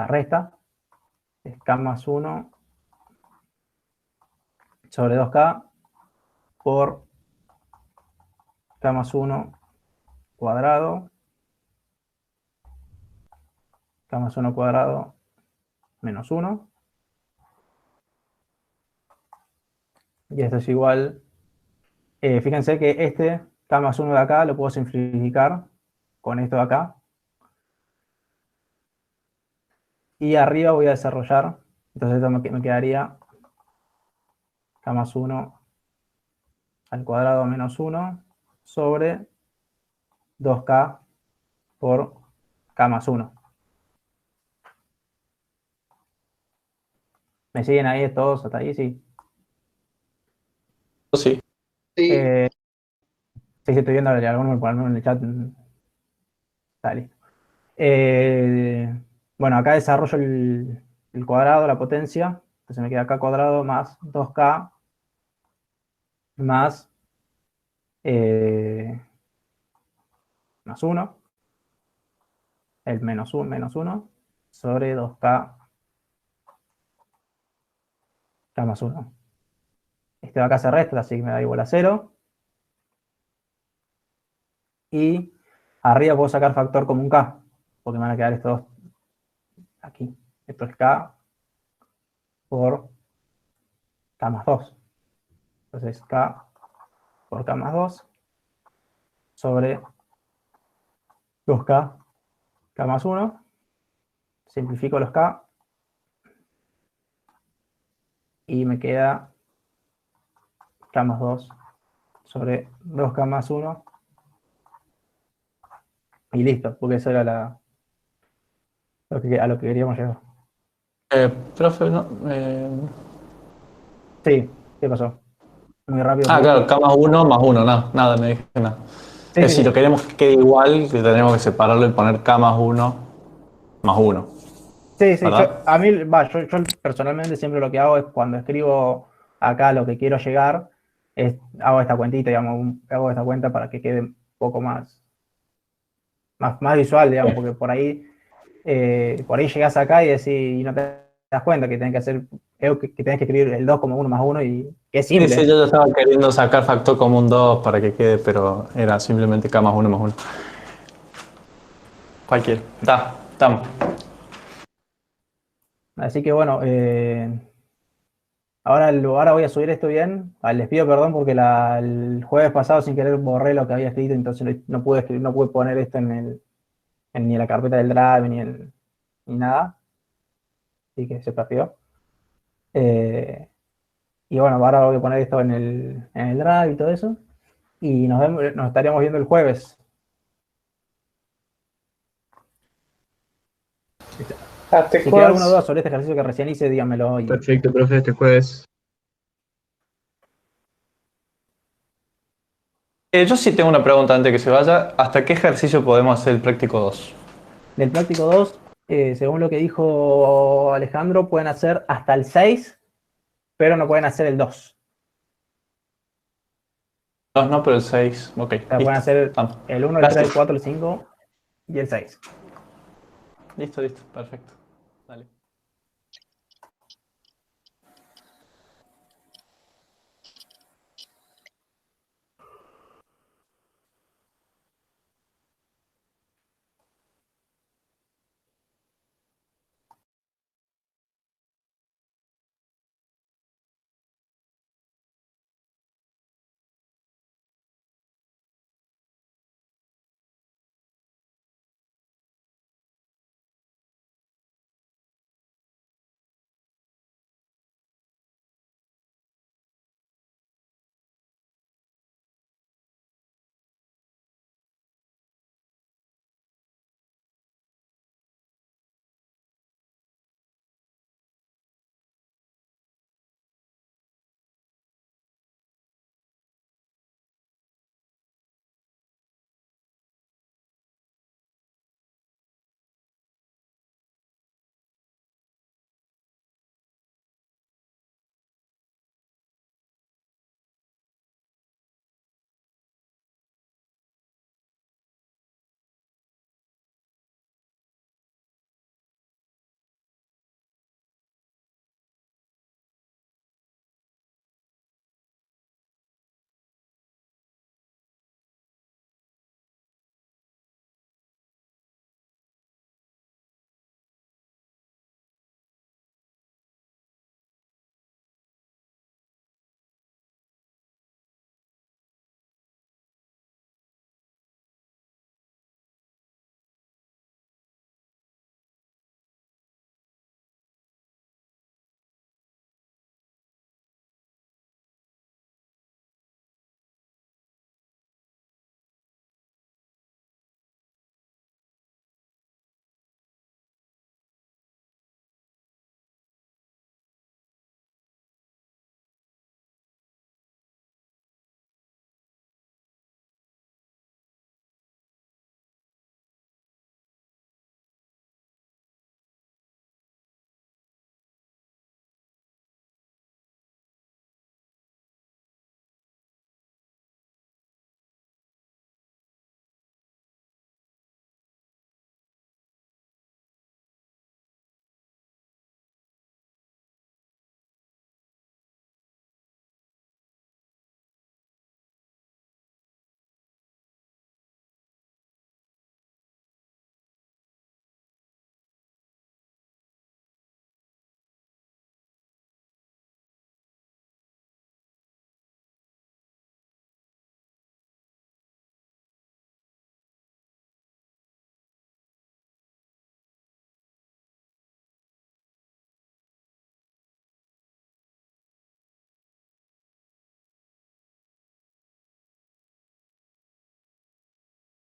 resta. Es K más 1 sobre 2K por K más 1 cuadrado. K más 1 cuadrado menos 1. Y esto es igual. Fíjense que este K más 1 de acá lo puedo simplificar con esto de acá. Y arriba voy a desarrollar. Entonces esto me quedaría K más 1 al cuadrado menos 1 sobre 2K por K más 1. ¿Me siguen ahí todos hasta ahí? Sí. Sí. Sí, Sí, estoy viendo alguno en el chat. Está listo. Bueno, acá desarrollo el cuadrado, la potencia. Entonces me queda K cuadrado más 2K más más 1. El menos 1 sobre 2K K más 1. Este de acá se resta, así que me da igual a 0. Y arriba puedo sacar factor común K, porque me van a quedar estos dos aquí. Esto es K por K más 2. Entonces K por K más 2 sobre 2K K más 1. Simplifico los K. Y me queda K más 2 sobre 2K más 1. Y listo, porque eso era a lo que queríamos llegar. Profe, no, Sí, ¿qué pasó? Muy rápido. claro, K más 1, nada, me dije nada. Sí, sí, Si sí. lo queremos que quede igual, que tenemos que separarlo y poner K más 1 más 1, Sí, sí, ¿verdad? yo personalmente siempre lo que hago es cuando escribo acá lo que quiero llegar, hago esta cuentita, digamos, hago esta cuenta para que quede un poco más visual, digamos, porque por ahí llegás acá y no te das cuenta que tenés que hacer, que tenés que escribir el 2 como 1 más 1 y que es Sí, simple. yo ya estaba queriendo sacar factor común 2 para que quede, pero era simplemente K más 1 más 1. Cualquiera. Estamos. Así que bueno, ahora voy a subir esto bien. Les pido perdón porque el jueves pasado sin querer borré lo que había escrito, entonces no pude poner esto ni en la carpeta del Drive ni nada. Así que se perdió. Y bueno, ahora voy a poner esto en el Drive y todo eso. Y nos estaríamos viendo el jueves. Hasta el Si queda alguna duda jueves. sobre este ejercicio que recién hice, díganmelo. Perfecto, profe, este jueves. Yo sí tengo una pregunta antes que se vaya. ¿Hasta qué ejercicio podemos hacer el práctico 2? Del práctico 2, según lo que dijo Alejandro, pueden hacer hasta el 6, pero no pueden hacer el 2. 2 no, pero el 6. Ok, O sea, listo. pueden hacer Estamos. el 1, el 3, Gracias. el 4, el 5 y el 6. Listo, perfecto.